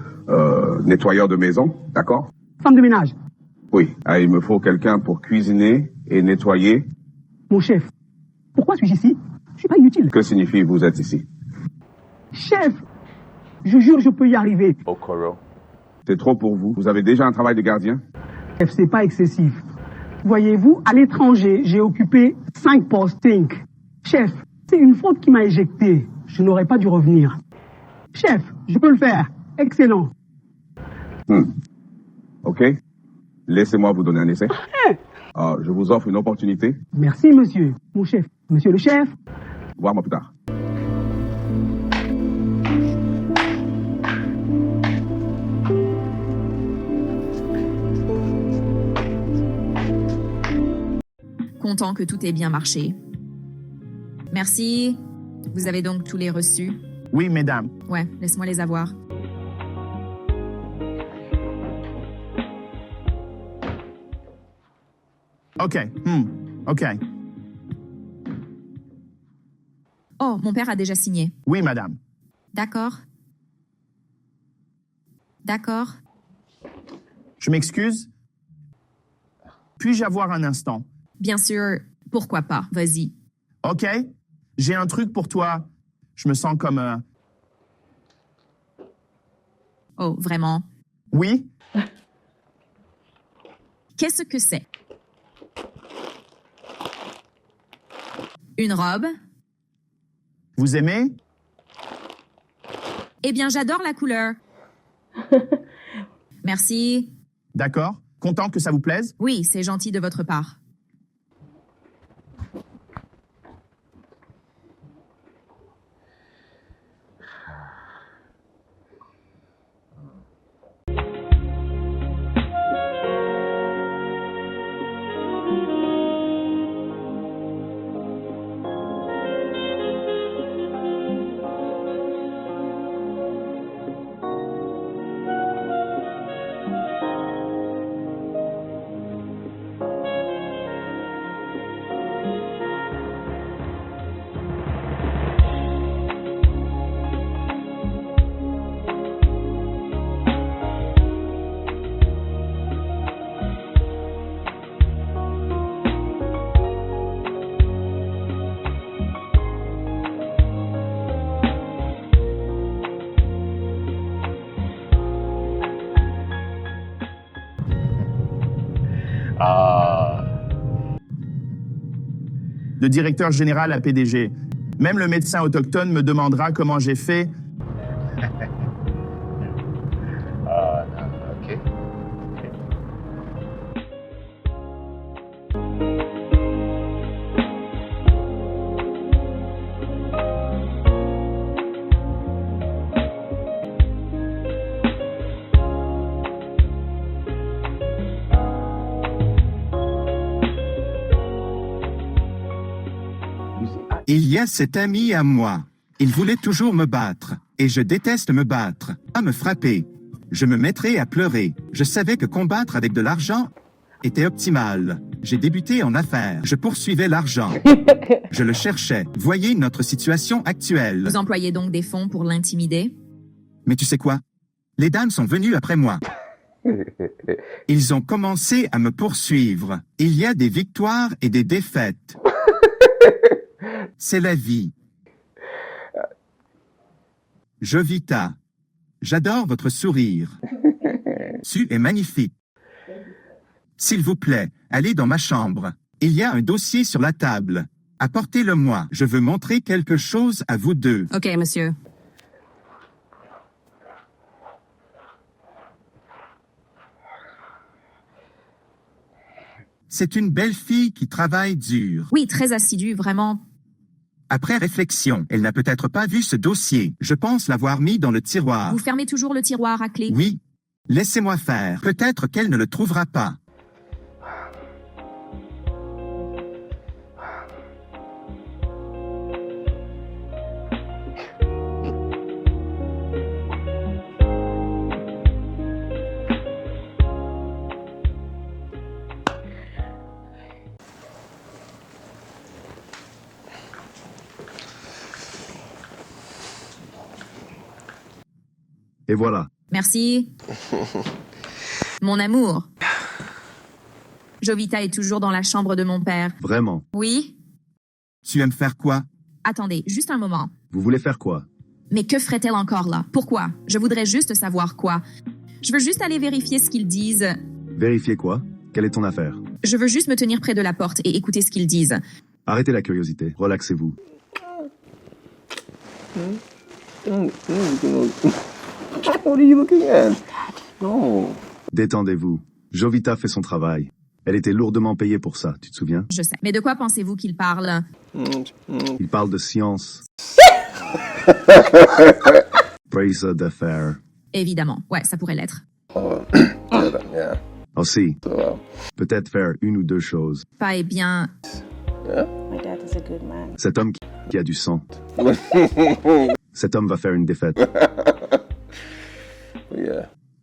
nettoyeur de maison, d'accord? Femme de ménage. Oui, il me faut quelqu'un pour cuisiner et nettoyer. Mon chef, pourquoi suis-je ici? Je suis pas inutile. Que signifie vous êtes ici? Chef, je jure je peux y arriver. Okoro. C'est trop pour vous. Vous avez déjà un travail de gardien? Chef, c'est pas excessif. Voyez-vous, à l'étranger, j'ai occupé 5 postes think. Chef, c'est une faute qui m'a éjecté. Je n'aurais pas dû revenir. Chef, je peux le faire. Excellent. Ok. Laissez-moi vous donner un essai. Je vous offre une opportunité. Merci, monsieur. Mon chef. Monsieur le chef. Voir-moi plus tard. Content que tout ait bien marché. Merci. Vous avez donc tous les reçus? Oui, mesdames. Ouais, laisse-moi les avoir. OK. OK. Oh, mon père a déjà signé. Oui, madame. D'accord. D'accord. Je m'excuse. Puis-je avoir un instant? Bien sûr. Pourquoi pas? Vas-y. OK. J'ai un truc pour toi. Je me sens comme... Oh, vraiment? Oui? Qu'est-ce que c'est? Une robe? Vous aimez? Eh bien, j'adore la couleur. Merci. D'accord. Content que ça vous plaise? Oui, c'est gentil de votre part. De directeur général à PDG. Même le médecin autochtone me demandera comment j'ai fait. Ok. Il y a cet ami à moi. Il voulait toujours me battre. Et je déteste me battre. À me frapper. Je me mettrais à pleurer. Je savais que combattre avec de l'argent était optimal. J'ai débuté en affaires. Je poursuivais l'argent. Je le cherchais. Voyez notre situation actuelle. Vous employez donc des fonds pour l'intimider? Mais tu sais quoi? Les dames sont venues après moi. Ils ont commencé à me poursuivre. Il y a des victoires et des défaites. C'est la vie. Jovita, j'adore votre sourire. Tu es magnifique. S'il vous plaît, allez dans ma chambre. Il y a un dossier sur la table. Apportez-le-moi. Je veux montrer quelque chose à vous deux. Ok, monsieur. C'est une belle fille qui travaille dur. Oui, très assidue, vraiment. Après réflexion, elle n'a peut-être pas vu ce dossier. Je pense l'avoir mis dans le tiroir. Vous fermez toujours le tiroir à clé? Oui. Laissez-moi faire. Peut-être qu'elle ne le trouvera pas. Et voilà. Merci. Mon amour. Jovita est toujours dans la chambre de mon père. Vraiment. Oui? Tu aimes faire quoi? Attendez, juste un moment. Vous voulez faire quoi? Mais que ferait-elle encore là? Pourquoi? Je voudrais juste savoir quoi. Je veux juste aller vérifier ce qu'ils disent. Vérifier quoi? Quelle est ton affaire? Je veux juste me tenir près de la porte et écouter ce qu'ils disent. Arrêtez la curiosité. Relaxez-vous. What are you looking at? No. Détendez-vous. Jovita fait son travail. Elle était lourdement payée pour ça, tu te souviens? Je sais. Mais de quoi pensez-vous qu'il parle? Il parle de science. Bracer d'affaires. Évidemment. Ouais, ça pourrait l'être. Aussi. Peut-être faire une ou deux choses. Pas et bien. My dad is a good man. Cet homme qui a du sang. Cet homme va faire une défaite.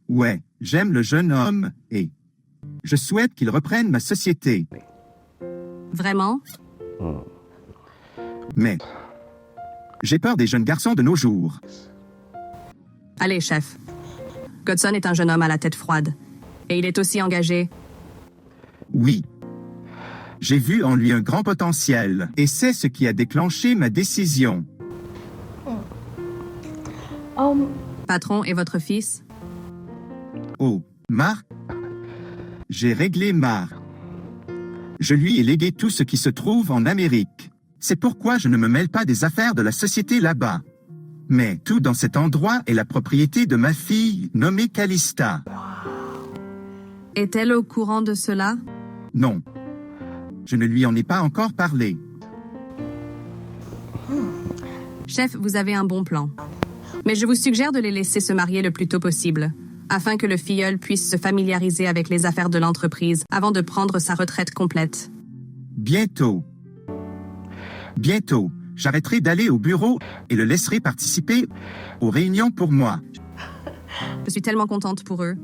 Ouais, j'aime le jeune homme et je souhaite qu'il reprenne ma société. Vraiment? Mais j'ai peur des jeunes garçons de nos jours. Allez, chef. Godson est un jeune homme à la tête froide. Et il est aussi engagé. Oui. J'ai vu en lui un grand potentiel et c'est ce qui a déclenché ma décision. Patron et votre fils? Oh, Marc? J'ai réglé Marc. Je lui ai légué tout ce qui se trouve en Amérique. C'est pourquoi je ne me mêle pas des affaires de la société là-bas. Mais tout dans cet endroit est la propriété de ma fille, nommée Calista. Est-elle au courant de cela? Non. Je ne lui en ai pas encore parlé. Chef, vous avez un bon plan. Mais je vous suggère de les laisser se marier le plus tôt possible, afin que le filleul puisse se familiariser avec les affaires de l'entreprise avant de prendre sa retraite complète. Bientôt. Bientôt, j'arrêterai d'aller au bureau et le laisserai participer aux réunions pour moi. Je suis tellement contente pour eux.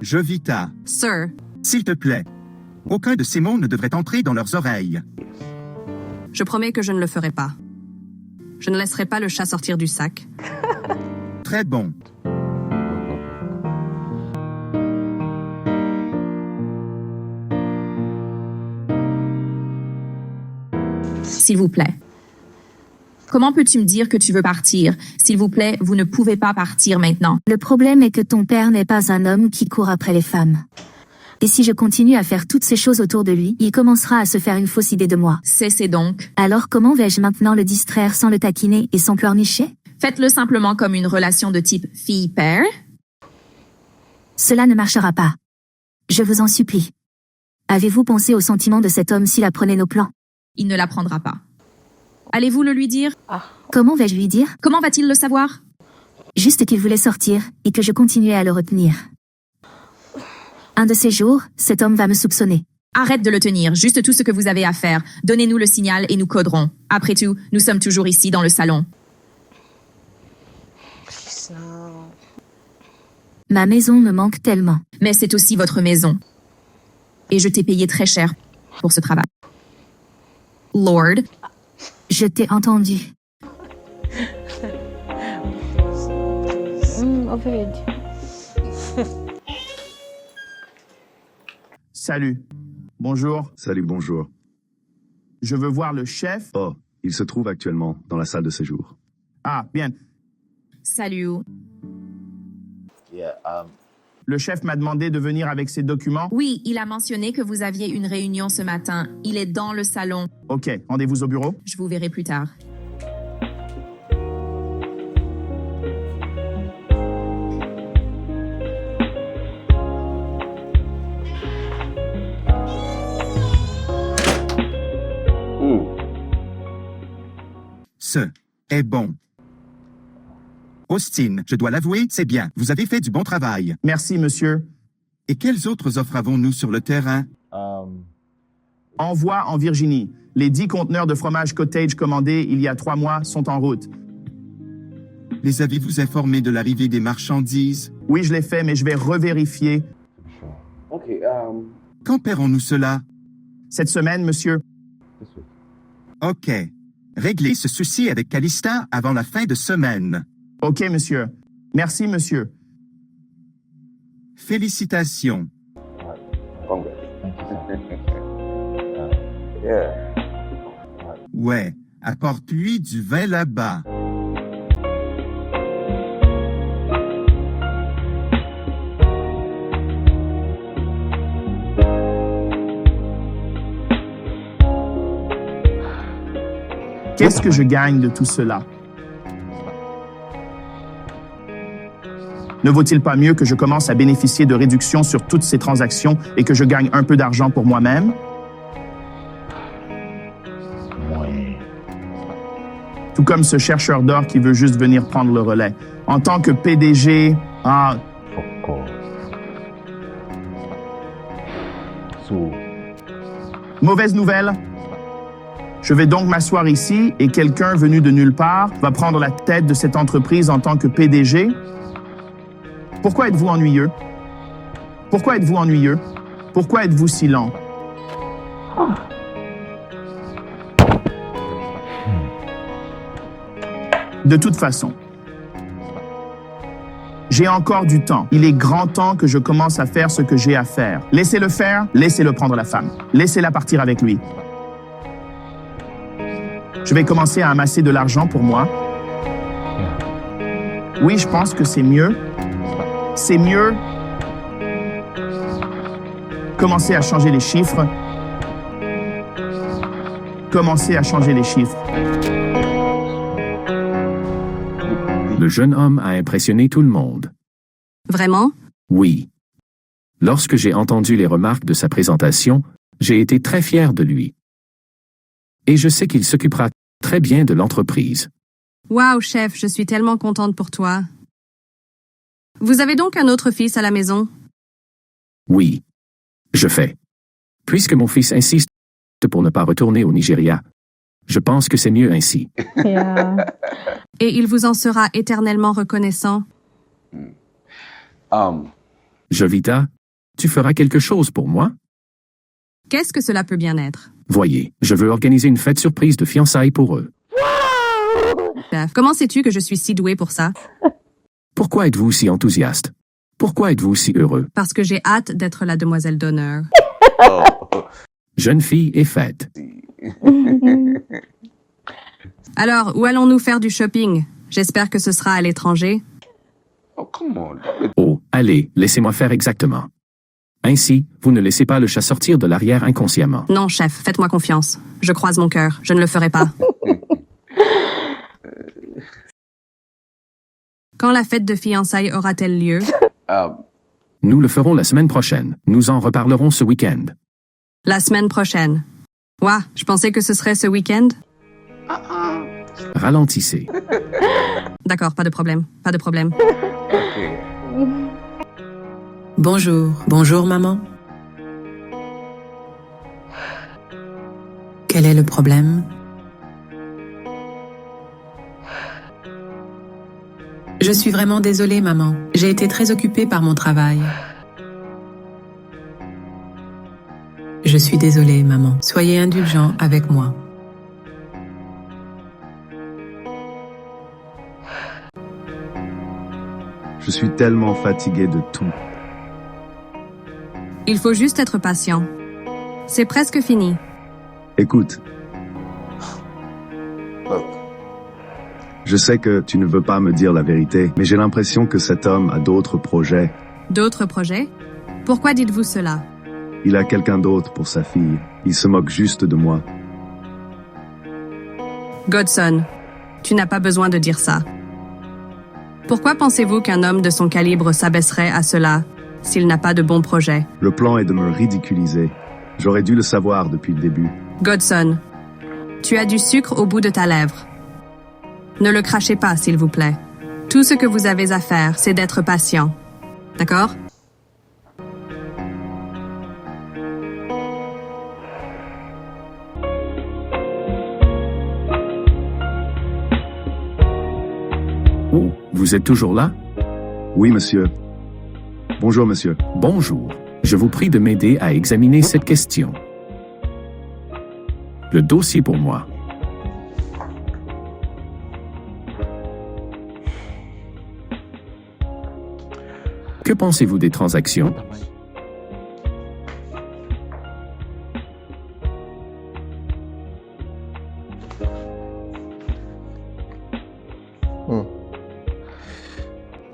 Jovita. Sir. S'il te plaît. Aucun de ces mots ne devrait entrer dans leurs oreilles. Je promets que je ne le ferai pas. Je ne laisserai pas le chat sortir du sac. Très bon. S'il vous plaît. Comment peux-tu me dire que tu veux partir? S'il vous plaît, vous ne pouvez pas partir maintenant. Le problème est que ton père n'est pas un homme qui court après les femmes. Et si je continue à faire toutes ces choses autour de lui, il commencera à se faire une fausse idée de moi. Cessez donc. Alors comment vais-je maintenant le distraire sans le taquiner et sans pleurnicher? Faites-le simplement comme une relation de type fille-père. Cela ne marchera pas. Je vous en supplie. Avez-vous pensé aux sentiments de cet homme s'il apprenait nos plans? Il ne l'apprendra pas. Allez-vous le lui dire? Comment vais-je lui dire? Comment va-t-il le savoir? Juste qu'il voulait sortir et que je continuais à le retenir. Un de ces jours, cet homme va me soupçonner. Arrête de le tenir, juste tout ce que vous avez à faire. Donnez-nous le signal et nous coderons. Après tout, nous sommes toujours ici dans le salon. Ma maison me manque tellement. Mais c'est aussi votre maison. Et je t'ai payé très cher pour ce travail. Lord. Je t'ai entendu. Salut. Bonjour. Salut, bonjour. Je veux voir le chef. Oh, il se trouve actuellement dans la salle de séjour. Ah, bien. Salut. Le chef m'a demandé de venir avec ses documents. Oui, il a mentionné que vous aviez une réunion ce matin. Il est dans le salon. OK, rendez-vous au bureau. Je vous verrai plus tard. Ce est bon. Austin, je dois l'avouer, c'est bien. Vous avez fait du bon travail. Merci, monsieur. Et quelles autres offres avons-nous sur le terrain? Envoi en Virginie. Les 10 conteneurs de fromage cottage commandés il y a 3 mois sont en route. Les avez-vous informés de l'arrivée des marchandises? Oui, je l'ai fait, mais je vais revérifier. Quand paierons-nous cela? Cette semaine, monsieur. OK. Réglez ce souci avec Calista avant la fin de semaine. OK, monsieur. Merci, monsieur. Félicitations. Ouais, apporte-lui du vin là-bas. Qu'est-ce que je gagne de tout cela? Ne vaut-il pas mieux que je commence à bénéficier de réductions sur toutes ces transactions et que je gagne un peu d'argent pour moi-même? Tout comme ce chercheur d'or qui veut juste venir prendre le relais. En tant que PDG, mauvaise nouvelle. Je vais donc m'asseoir ici et quelqu'un venu de nulle part va prendre la tête de cette entreprise en tant que PDG. Pourquoi êtes-vous ennuyeux? Pourquoi êtes-vous ennuyeux? Pourquoi êtes-vous si lent? De toute façon, j'ai encore du temps. Il est grand temps que je commence à faire ce que j'ai à faire. Laissez-le faire, laissez-le prendre la femme. Laissez-la partir avec lui. Je vais commencer à amasser de l'argent pour moi. Oui, je pense que c'est mieux. C'est mieux. Commencer à changer les chiffres. commencez à changer les chiffres. Le jeune homme a impressionné tout le monde. Vraiment? Oui. Lorsque j'ai entendu les remarques de sa présentation, j'ai été très fier de lui. Et je sais qu'il s'occupera très bien de l'entreprise. Waouh, chef, je suis tellement contente pour toi. Vous avez donc un autre fils à la maison? Oui. Je fais. Puisque mon fils insiste pour ne pas retourner au Nigeria, je pense que c'est mieux ainsi. Et il vous en sera éternellement reconnaissant? Jovita, tu feras quelque chose pour moi? Qu'est-ce que cela peut bien être? Voyez, je veux organiser une fête surprise de fiançailles pour eux. Chef, comment sais-tu que je suis si douée pour ça? Pourquoi êtes-vous si enthousiaste? Pourquoi êtes-vous si heureux? Parce que j'ai hâte d'être la demoiselle d'honneur. Jeune fille est faite. Alors, où allons-nous faire du shopping? J'espère que ce sera à l'étranger. Oh, allez, laissez-moi faire exactement. Ainsi, vous ne laissez pas le chat sortir de l'arrière inconsciemment. Non, chef, faites-moi confiance. Je croise mon cœur, je ne le ferai pas. Quand la fête de fiançailles aura-t-elle lieu? Nous le ferons la semaine prochaine. Nous en reparlerons ce week-end. La semaine prochaine. Ouah, je pensais que ce serait ce week-end. Ralentissez. D'accord, pas de problème, pas de problème. Bonjour, bonjour maman. Quel est le problème? Je suis vraiment désolée maman. J'ai été très occupée par mon travail. Je suis désolée maman. Soyez indulgent avec moi. Je suis tellement fatigué de tout. Il faut juste être patient. C'est presque fini. Écoute. Je sais que tu ne veux pas me dire la vérité, mais j'ai l'impression que cet homme a d'autres projets. D'autres projets? Pourquoi dites-vous cela? Il a quelqu'un d'autre pour sa fille. Il se moque juste de moi. Godson, tu n'as pas besoin de dire ça. Pourquoi pensez-vous qu'un homme de son calibre s'abaisserait à cela, s'il n'a pas de bons projets? Le plan est de me ridiculiser. J'aurais dû le savoir depuis le début. Godson, tu as du sucre au bout de ta lèvre. Ne le crachez pas, s'il vous plaît. Tout ce que vous avez à faire, c'est d'être patient. D'accord? Oh, vous êtes toujours là? Oui, monsieur. Bonjour, monsieur. Bonjour. Je vous prie de m'aider à examiner cette question. Le dossier pour moi. Que pensez-vous des transactions?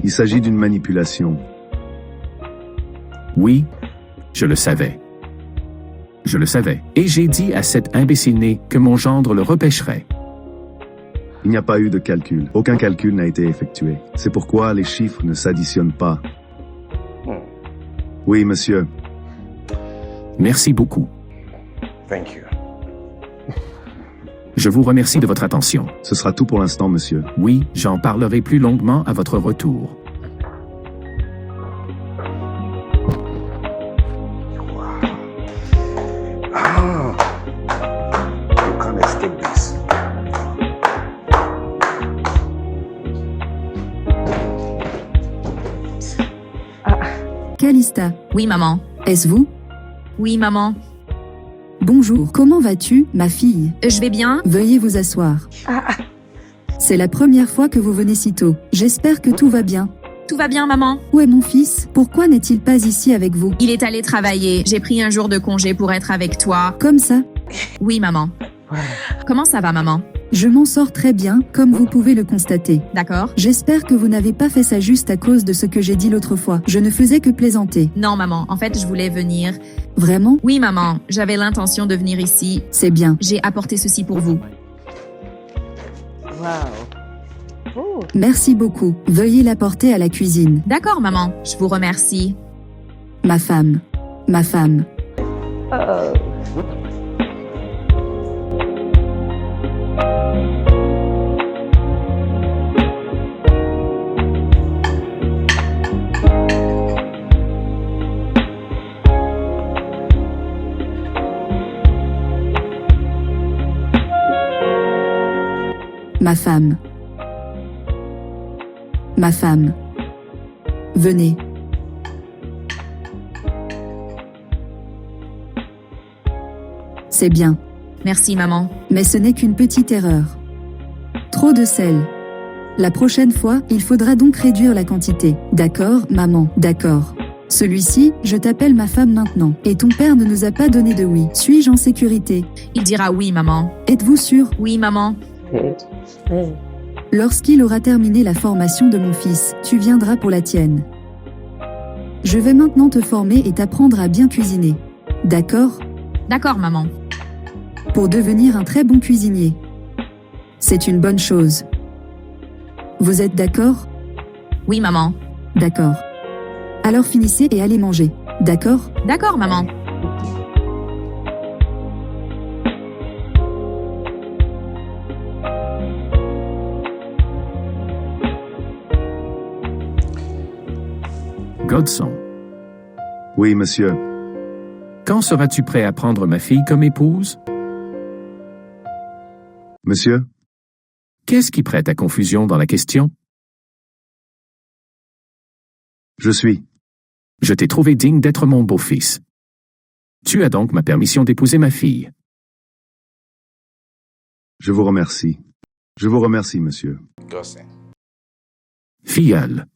Il s'agit d'une manipulation. Oui, je le savais. Je le savais. Et j'ai dit à cet imbécile-né que mon gendre le repêcherait. Il n'y a pas eu de calcul. Aucun calcul n'a été effectué. C'est pourquoi les chiffres ne s'additionnent pas. Oui, monsieur. Merci beaucoup. Thank you. Je vous remercie de votre attention. Ce sera tout pour l'instant, monsieur. Oui, j'en parlerai plus longuement à votre retour. You can't escape this. Calista. Oui, maman. Est-ce vous? Oui, maman. Bonjour, comment vas-tu, ma fille? Je vais bien. Veuillez vous asseoir. C'est la première fois que vous venez si tôt. J'espère que tout va bien. Tout va bien, maman. Où est mon fils? Pourquoi n'est-il pas ici avec vous? Il est allé travailler. J'ai pris un jour de congé pour être avec toi. Comme ça? Oui, maman. Comment ça va, maman? Je m'en sors très bien, comme vous pouvez le constater. D'accord. J'espère que vous n'avez pas fait ça juste à cause de ce que j'ai dit l'autre fois. Je ne faisais que plaisanter. Non, maman. En fait, je voulais venir. Vraiment? Oui, maman. J'avais l'intention de venir ici. C'est bien. J'ai apporté ceci pour vous. Wow. Merci beaucoup. Veuillez l'apporter à la cuisine. D'accord, maman. Je vous remercie. Ma femme. Ma femme. Uh-oh. Ma femme. Ma femme. Venez. C'est bien. Merci, maman. Mais ce n'est qu'une petite erreur. Trop de sel. La prochaine fois, il faudra donc réduire la quantité. D'accord, maman, d'accord. Celui-ci, je t'appelle ma femme maintenant. Et ton père ne nous a pas donné de oui. Suis-je en sécurité? Il dira oui, maman. Êtes-vous sûr? Oui, maman. Lorsqu'il aura terminé la formation de mon fils, tu viendras pour la tienne. Je vais maintenant te former et t'apprendre à bien cuisiner. D'accord? D'accord, maman. Pour devenir un très bon cuisinier. C'est une bonne chose. Vous êtes d'accord? Oui, maman. D'accord. Alors finissez et allez manger. D'accord? D'accord, maman. Godson, Oui, monsieur. quand seras-tu prêt à prendre ma fille comme épouse? Monsieur? Qu'est-ce qui prête à confusion dans la question? Je suis. Je t'ai trouvé digne d'être mon beau-fils. Tu as donc ma permission d'épouser ma fille. Je vous remercie. Je vous remercie, monsieur. Filleule,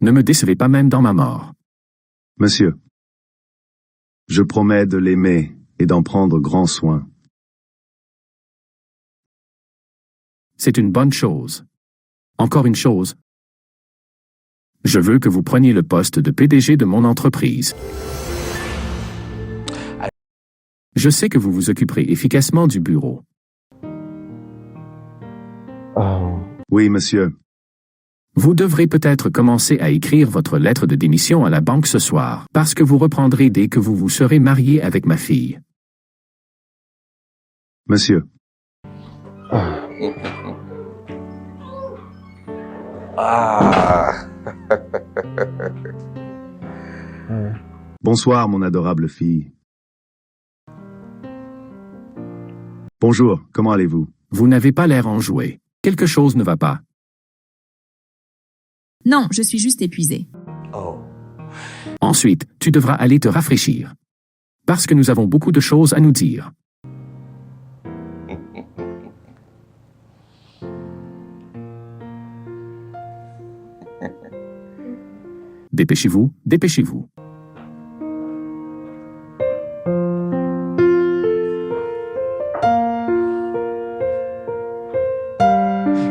ne me décevez pas même dans ma mort. Monsieur. Je promets de l'aimer et d'en prendre grand soin. C'est une bonne chose. Encore une chose. Je veux que vous preniez le poste de PDG de mon entreprise. Je sais que vous vous occuperez efficacement du bureau. Oui, monsieur. Vous devrez peut-être commencer à écrire votre lettre de démission à la banque ce soir, parce que vous reprendrez dès que vous vous serez marié avec ma fille. Monsieur. Bonsoir, mon adorable fille. Bonjour, comment allez-vous? Vous n'avez pas l'air enjoué. Quelque chose ne va pas. Non, je suis juste épuisée. Ensuite, tu devras aller te rafraîchir. Parce que nous avons beaucoup de choses à nous dire. Dépêchez-vous, dépêchez-vous.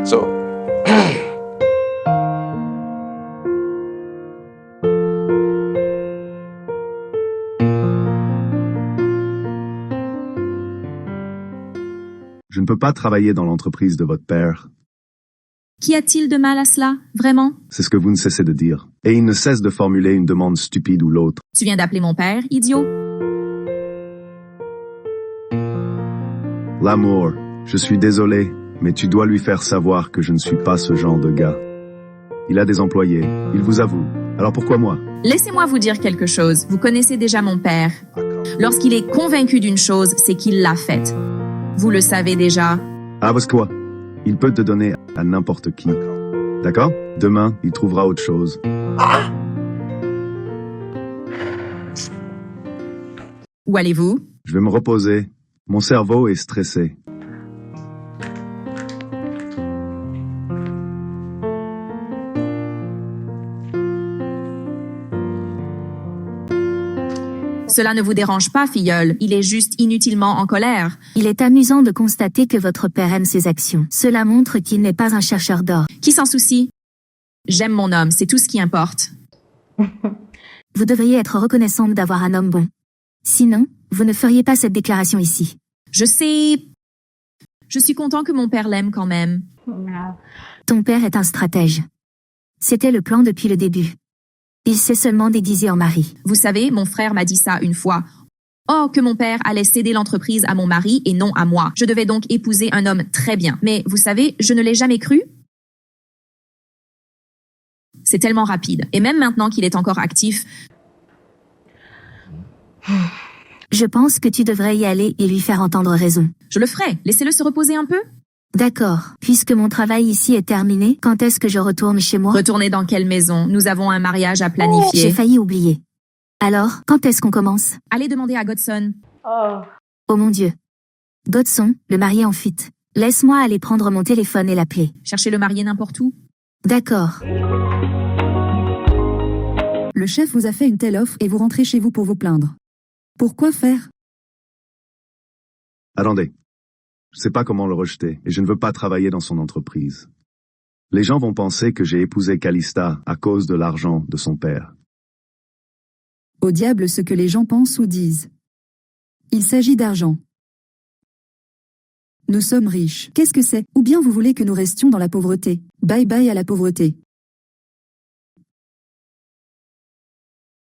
So, Je ne peux pas travailler dans l'entreprise de votre père. Qu'y a-t-il de mal à cela, vraiment? C'est ce que vous ne cessez de dire. Et il ne cesse de formuler une demande stupide ou l'autre. Tu viens d'appeler mon père, idiot? L'amour. Je suis désolé, mais tu dois lui faire savoir que je ne suis pas ce genre de gars. Il a des employés. Il vous avoue. Alors pourquoi moi? Laissez-moi vous dire quelque chose. Vous connaissez déjà mon père. Lorsqu'il est convaincu d'une chose, c'est qu'il l'a faite. Vous le savez déjà. Ah, parce quoi? Il peut te donner à n'importe qui. D'accord? Demain, il trouvera autre chose. Où allez-vous? Je vais me reposer. Mon cerveau est stressé. Cela ne vous dérange pas, filleule. Il est juste inutilement en colère. Il est amusant de constater que votre père aime ses actions. Cela montre qu'il n'est pas un chercheur d'or. Qui s'en soucie? J'aime mon homme, c'est tout ce qui importe. Vous devriez être reconnaissante d'avoir un homme bon. Sinon, vous ne feriez pas cette déclaration ici. Je sais. Je suis content que mon père l'aime quand même. Ton père est un stratège. C'était le plan depuis le début. Il s'est seulement déguisé en mari. Vous savez, mon frère m'a dit ça une fois. Oh, que mon père allait céder l'entreprise à mon mari et non à moi. Je devais donc épouser un homme très bien. Mais vous savez, je ne l'ai jamais cru. C'est tellement rapide. Et même maintenant qu'il est encore actif... Je pense que tu devrais y aller et lui faire entendre raison. Je le ferai. Laissez-le se reposer un peu. D'accord. Puisque mon travail ici est terminé, quand est-ce que je retourne chez moi? Retourner dans quelle maison? Nous avons un mariage à planifier. J'ai failli oublier. Alors, quand est-ce qu'on commence? Allez demander à Godson. Oh mon Dieu. Godson, le marié en fuite. Laisse-moi aller prendre mon téléphone et l'appeler. Cherchez le marié n'importe où. D'accord. Le chef vous a fait une telle offre et vous rentrez chez vous pour vous plaindre. Pourquoi faire? Attendez. Je sais pas comment le rejeter, et je ne veux pas travailler dans son entreprise. Les gens vont penser que j'ai épousé Calista à cause de l'argent de son père. Au diable ce que les gens pensent ou disent. Il s'agit d'argent. Nous sommes riches. Qu'est-ce que c'est? Ou bien vous voulez que nous restions dans la pauvreté? Bye bye à la pauvreté.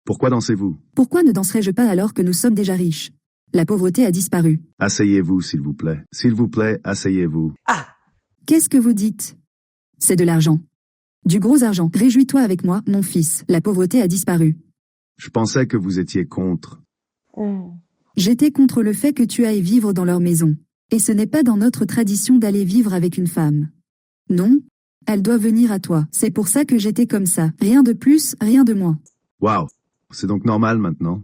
Pourquoi dansez-vous? Pourquoi ne danserais-je pas alors que nous sommes déjà riches? La pauvreté a disparu. Asseyez-vous, s'il vous plaît. S'il vous plaît, asseyez-vous. Qu'est-ce que vous dites? C'est de l'argent. Du gros argent. Réjouis-toi avec moi, mon fils. La pauvreté a disparu. Je pensais que vous étiez contre. J'étais contre le fait que tu ailles vivre dans leur maison. Et ce n'est pas dans notre tradition d'aller vivre avec une femme. Non, elle doit venir à toi. C'est pour ça que j'étais comme ça. Rien de plus, rien de moins. Waouh. C'est donc normal maintenant?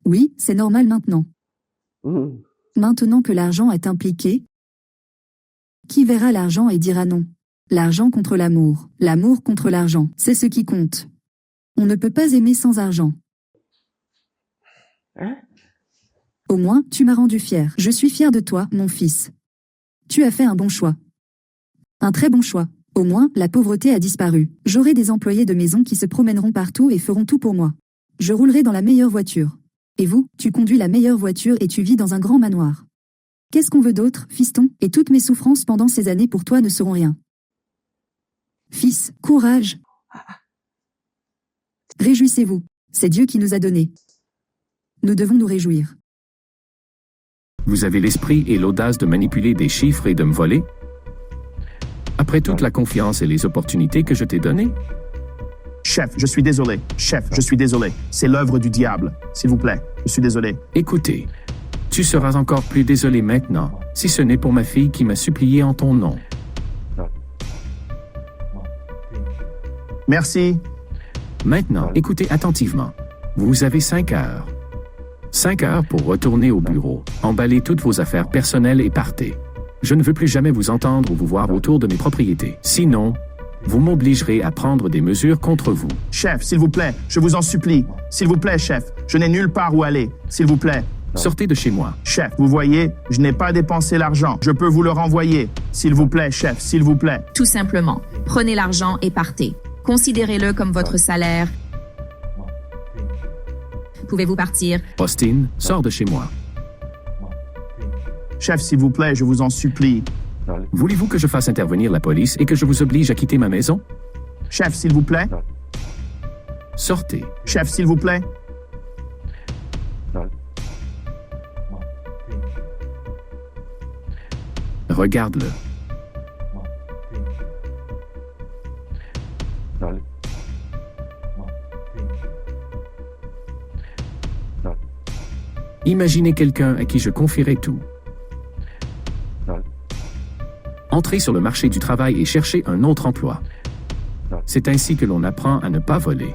Oui, c'est normal maintenant. Maintenant que l'argent est impliqué, qui verra l'argent et dira non? L'argent contre l'amour, l'amour contre l'argent, c'est ce qui compte. On ne peut pas aimer sans argent. Au moins, tu m'as rendu fier. Je suis fier de toi, mon fils. Tu as fait un bon choix. Un très bon choix. Au moins, la pauvreté a disparu. J'aurai des employés de maison qui se promèneront partout et feront tout pour moi. Je roulerai dans la meilleure voiture. Et vous, tu conduis la meilleure voiture et tu vis dans un grand manoir. Qu'est-ce qu'on veut d'autre, fiston? Et toutes mes souffrances pendant ces années pour toi ne seront rien. Fils, courage. Réjouissez-vous. C'est Dieu qui nous a donné. Nous devons nous réjouir. Vous avez l'esprit et l'audace de manipuler des chiffres et de me voler? Après toute la confiance et les opportunités que je t'ai données? Chef, je suis désolé. Chef, je suis désolé. C'est l'œuvre du diable. S'il vous plaît, je suis désolé. Écoutez, tu seras encore plus désolé maintenant, si ce n'est pour ma fille qui m'a supplié en ton nom. Merci. Maintenant, écoutez attentivement. Vous avez 5 heures. 5 heures pour retourner au bureau, emballer toutes vos affaires personnelles et partez. Je ne veux plus jamais vous entendre ou vous voir autour de mes propriétés. Sinon, vous m'obligerez à prendre des mesures contre vous. Chef, s'il vous plaît, je vous en supplie. S'il vous plaît, chef, je n'ai nulle part où aller. S'il vous plaît. Sortez de chez moi. Chef, vous voyez, je n'ai pas dépensé l'argent. Je peux vous le renvoyer. S'il vous plaît, chef, s'il vous plaît. Tout simplement, prenez l'argent et partez. Considérez-le comme votre salaire. Pouvez-vous partir? Austin, sors de chez moi. Chef, s'il vous plaît, je vous en supplie. Voulez-vous que je fasse intervenir la police et que je vous oblige à quitter ma maison? Chef, s'il vous plaît. Sortez. Chef, s'il vous plaît. Regarde-le. Imaginez quelqu'un à qui je confierais tout. Entrez sur le marché du travail et cherchez un autre emploi. C'est ainsi que l'on apprend à ne pas voler.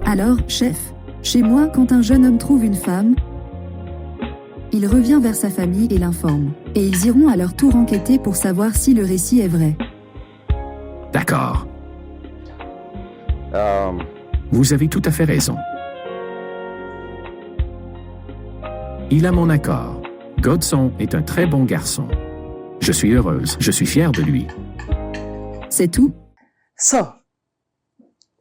Alors, chef, chez moi, quand un jeune homme trouve une femme, Il revient vers sa famille et l'informe. Et ils iront à leur tour enquêter pour savoir si le récit est vrai. D'accord. Vous avez tout à fait raison. Il a mon accord. Godson est un très bon garçon. Je suis heureuse, je suis fière de lui. C'est tout?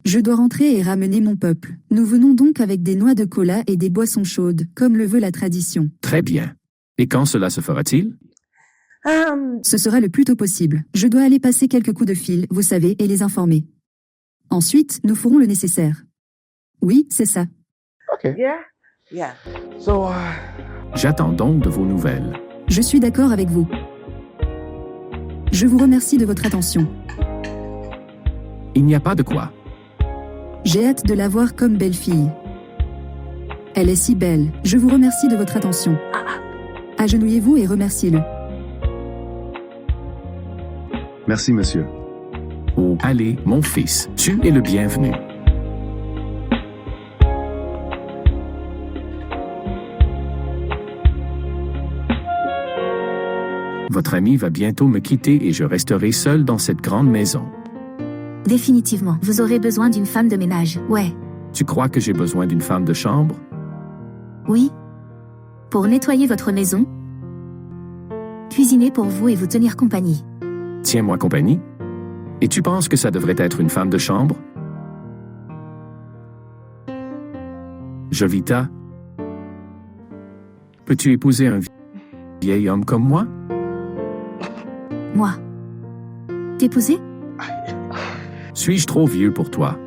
Je dois rentrer et ramener mon peuple. Nous venons donc avec des noix de cola et des boissons chaudes, comme le veut la tradition. Très bien. Et quand cela se fera-t-il? Ce sera le plus tôt possible. Je dois aller passer quelques coups de fil, vous savez, et les informer. Ensuite, nous ferons le nécessaire. Oui, c'est ça. Okay. Yeah. So, J'attends donc de vos nouvelles. Je suis d'accord avec vous. Je vous remercie de votre attention. Il n'y a pas de quoi. J'ai hâte de la voir comme belle-fille. Elle est si belle. Je vous remercie de votre attention. Agenouillez-vous et remerciez-le. Merci, monsieur. Oh, allez, mon fils, tu es le bienvenu. Votre ami va bientôt me quitter et je resterai seul dans cette grande maison. Définitivement, vous aurez besoin d'une femme de ménage, ouais. Tu crois que j'ai besoin d'une femme de chambre? Oui. Pour nettoyer votre maison, cuisiner pour vous et vous tenir compagnie. Tiens-moi compagnie? Et tu penses que ça devrait être une femme de chambre? Jovita, peux-tu épouser un vieil homme comme moi? Moi. T'épouser? Suis-je trop vieux pour toi?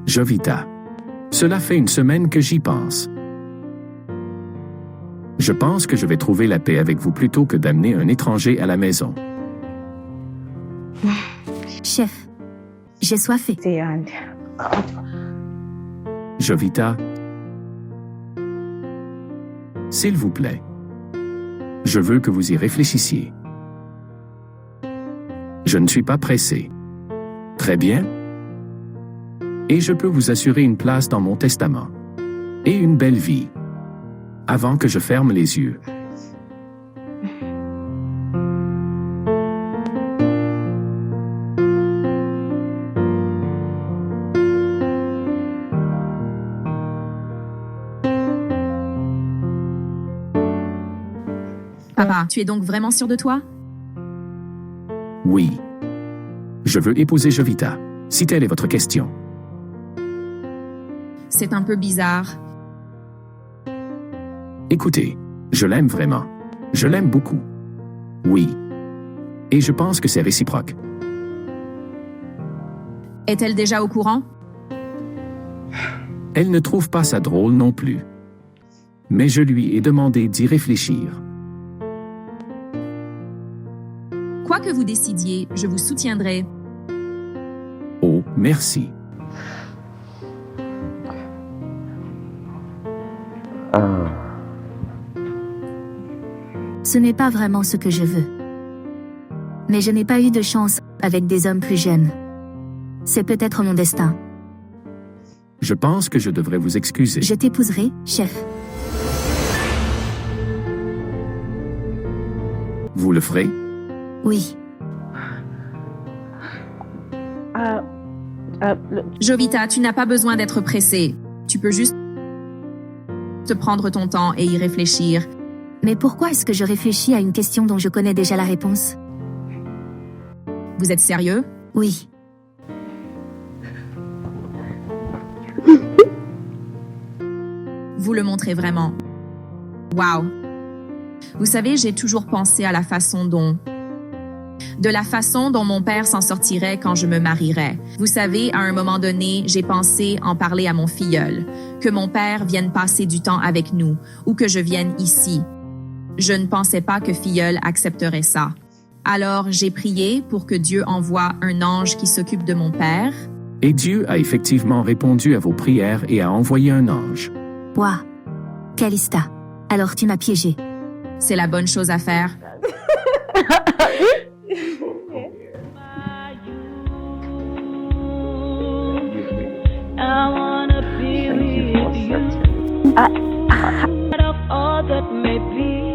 Jovita, cela fait une semaine que j'y pense. Je pense que je vais trouver la paix avec vous plutôt que d'amener un étranger à la maison. Chef, j'ai soifé. Jovita, s'il vous plaît, je veux que vous y réfléchissiez. Je ne suis pas pressé. Très bien. Et je peux vous assurer une place dans mon testament. Et une belle vie. Avant que je ferme les yeux. Papa, tu es donc vraiment sûr de toi? Oui. Je veux épouser Jovita, si telle est votre question. C'est un peu bizarre. Écoutez, je l'aime vraiment. Je l'aime beaucoup. Oui. Et je pense que c'est réciproque. Est-elle déjà au courant? Elle ne trouve pas ça drôle non plus. Mais je lui ai demandé d'y réfléchir. Quoi que vous décidiez, je vous soutiendrai. Oh, merci. Ce n'est pas vraiment ce que je veux. Mais je n'ai pas eu de chance avec des hommes plus jeunes. C'est peut-être mon destin. Je pense que je devrais vous excuser. Je t'épouserai, chef. Vous le ferez? Oui. Jovita, tu n'as pas besoin d'être pressée. Tu peux juste te prendre ton temps et y réfléchir. Mais pourquoi est-ce que je réfléchis à une question dont je connais déjà la réponse? Vous êtes sérieux? Oui. Vous le montrez vraiment. Wow. Vous savez, j'ai toujours pensé à la façon dont mon père s'en sortirait quand je me marierais. Vous savez, à un moment donné, j'ai pensé en parler à mon filleul, que mon père vienne passer du temps avec nous, ou que je vienne ici. Je ne pensais pas que filleul accepterait ça. Alors, j'ai prié pour que Dieu envoie un ange qui s'occupe de mon père. Et Dieu a effectivement répondu à vos prières et a envoyé un ange. Ouah. Calista. Alors tu m'as piégé. C'est la bonne chose à faire. of all that may be,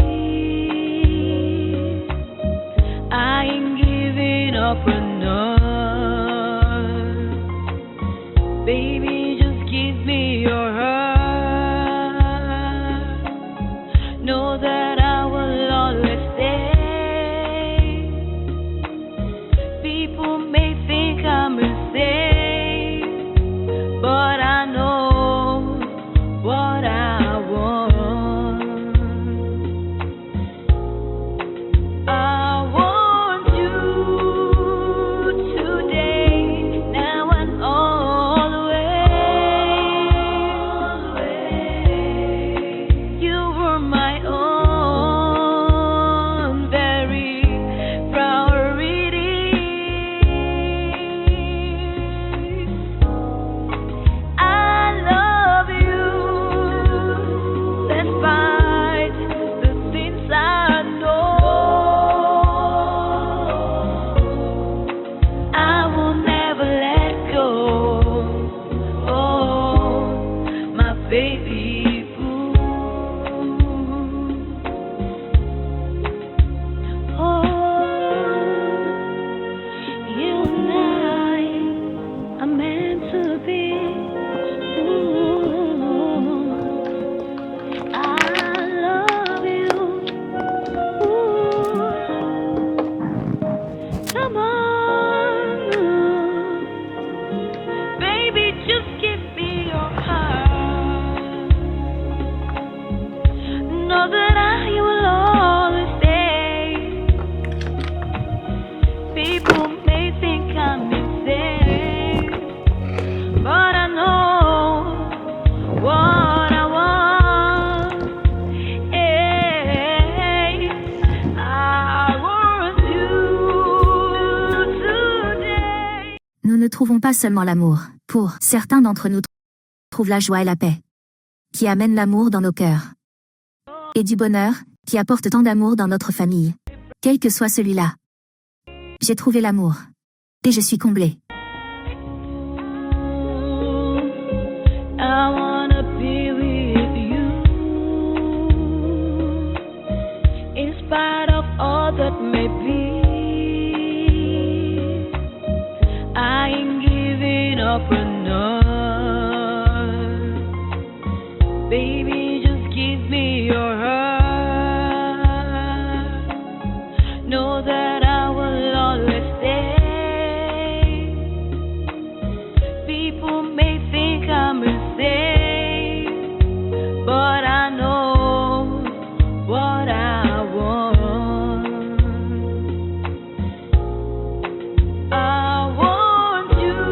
I ain't giving up enough. Baby, just give me your heart. Know that I will always stay. People may think I'm insane, but I know what I want. I want you today, now and always. You were my own very priority. I love you despite the things I know. I will never let go. Oh, my baby boo. Oh, you and I are meant to be. Ooh, I love you. Ooh, come on, baby, just give me your heart. Know that I will always stay. People may think I'm insane, but I know what I want. Hey, I want you today. Nous ne trouvons pas seulement l'amour. Pour certains d'entre nous, trouvent la joie et la paix, qui amènent l'amour dans nos cœurs. Et du bonheur, qui apporte tant d'amour dans notre famille. Quel que soit celui-là. J'ai trouvé l'amour. Et je suis comblée. I wanna be with you. In spite of all that may be, I ain't giving up enough. Baby, just give me your heart. Know that I will always stay. People may think I'm insane, but I know what I want. I want you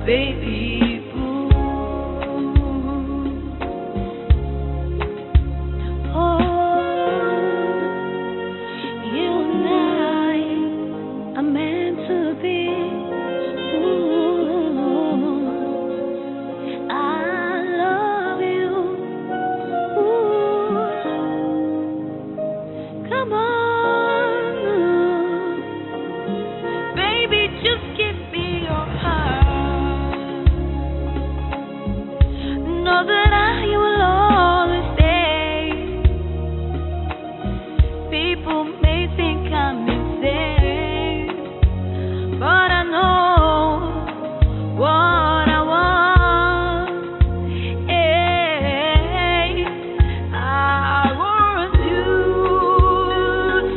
baby boo. Oh, you and I are meant to be. Ooh, I love you. Ooh, come on, baby, just give me your heart. Know that I will always stay. People may think I'm insane, but I know what I want. Hey, I want you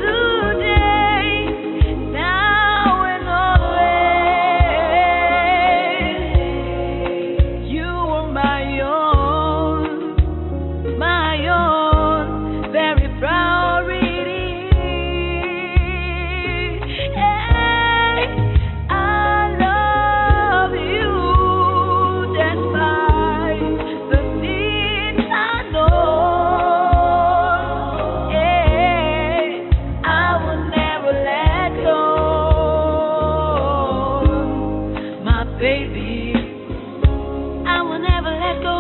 today, now and always. You are my own, very priority. Hey, I love you despite the things I know. Hey, I will never let go, my baby. I will never let go.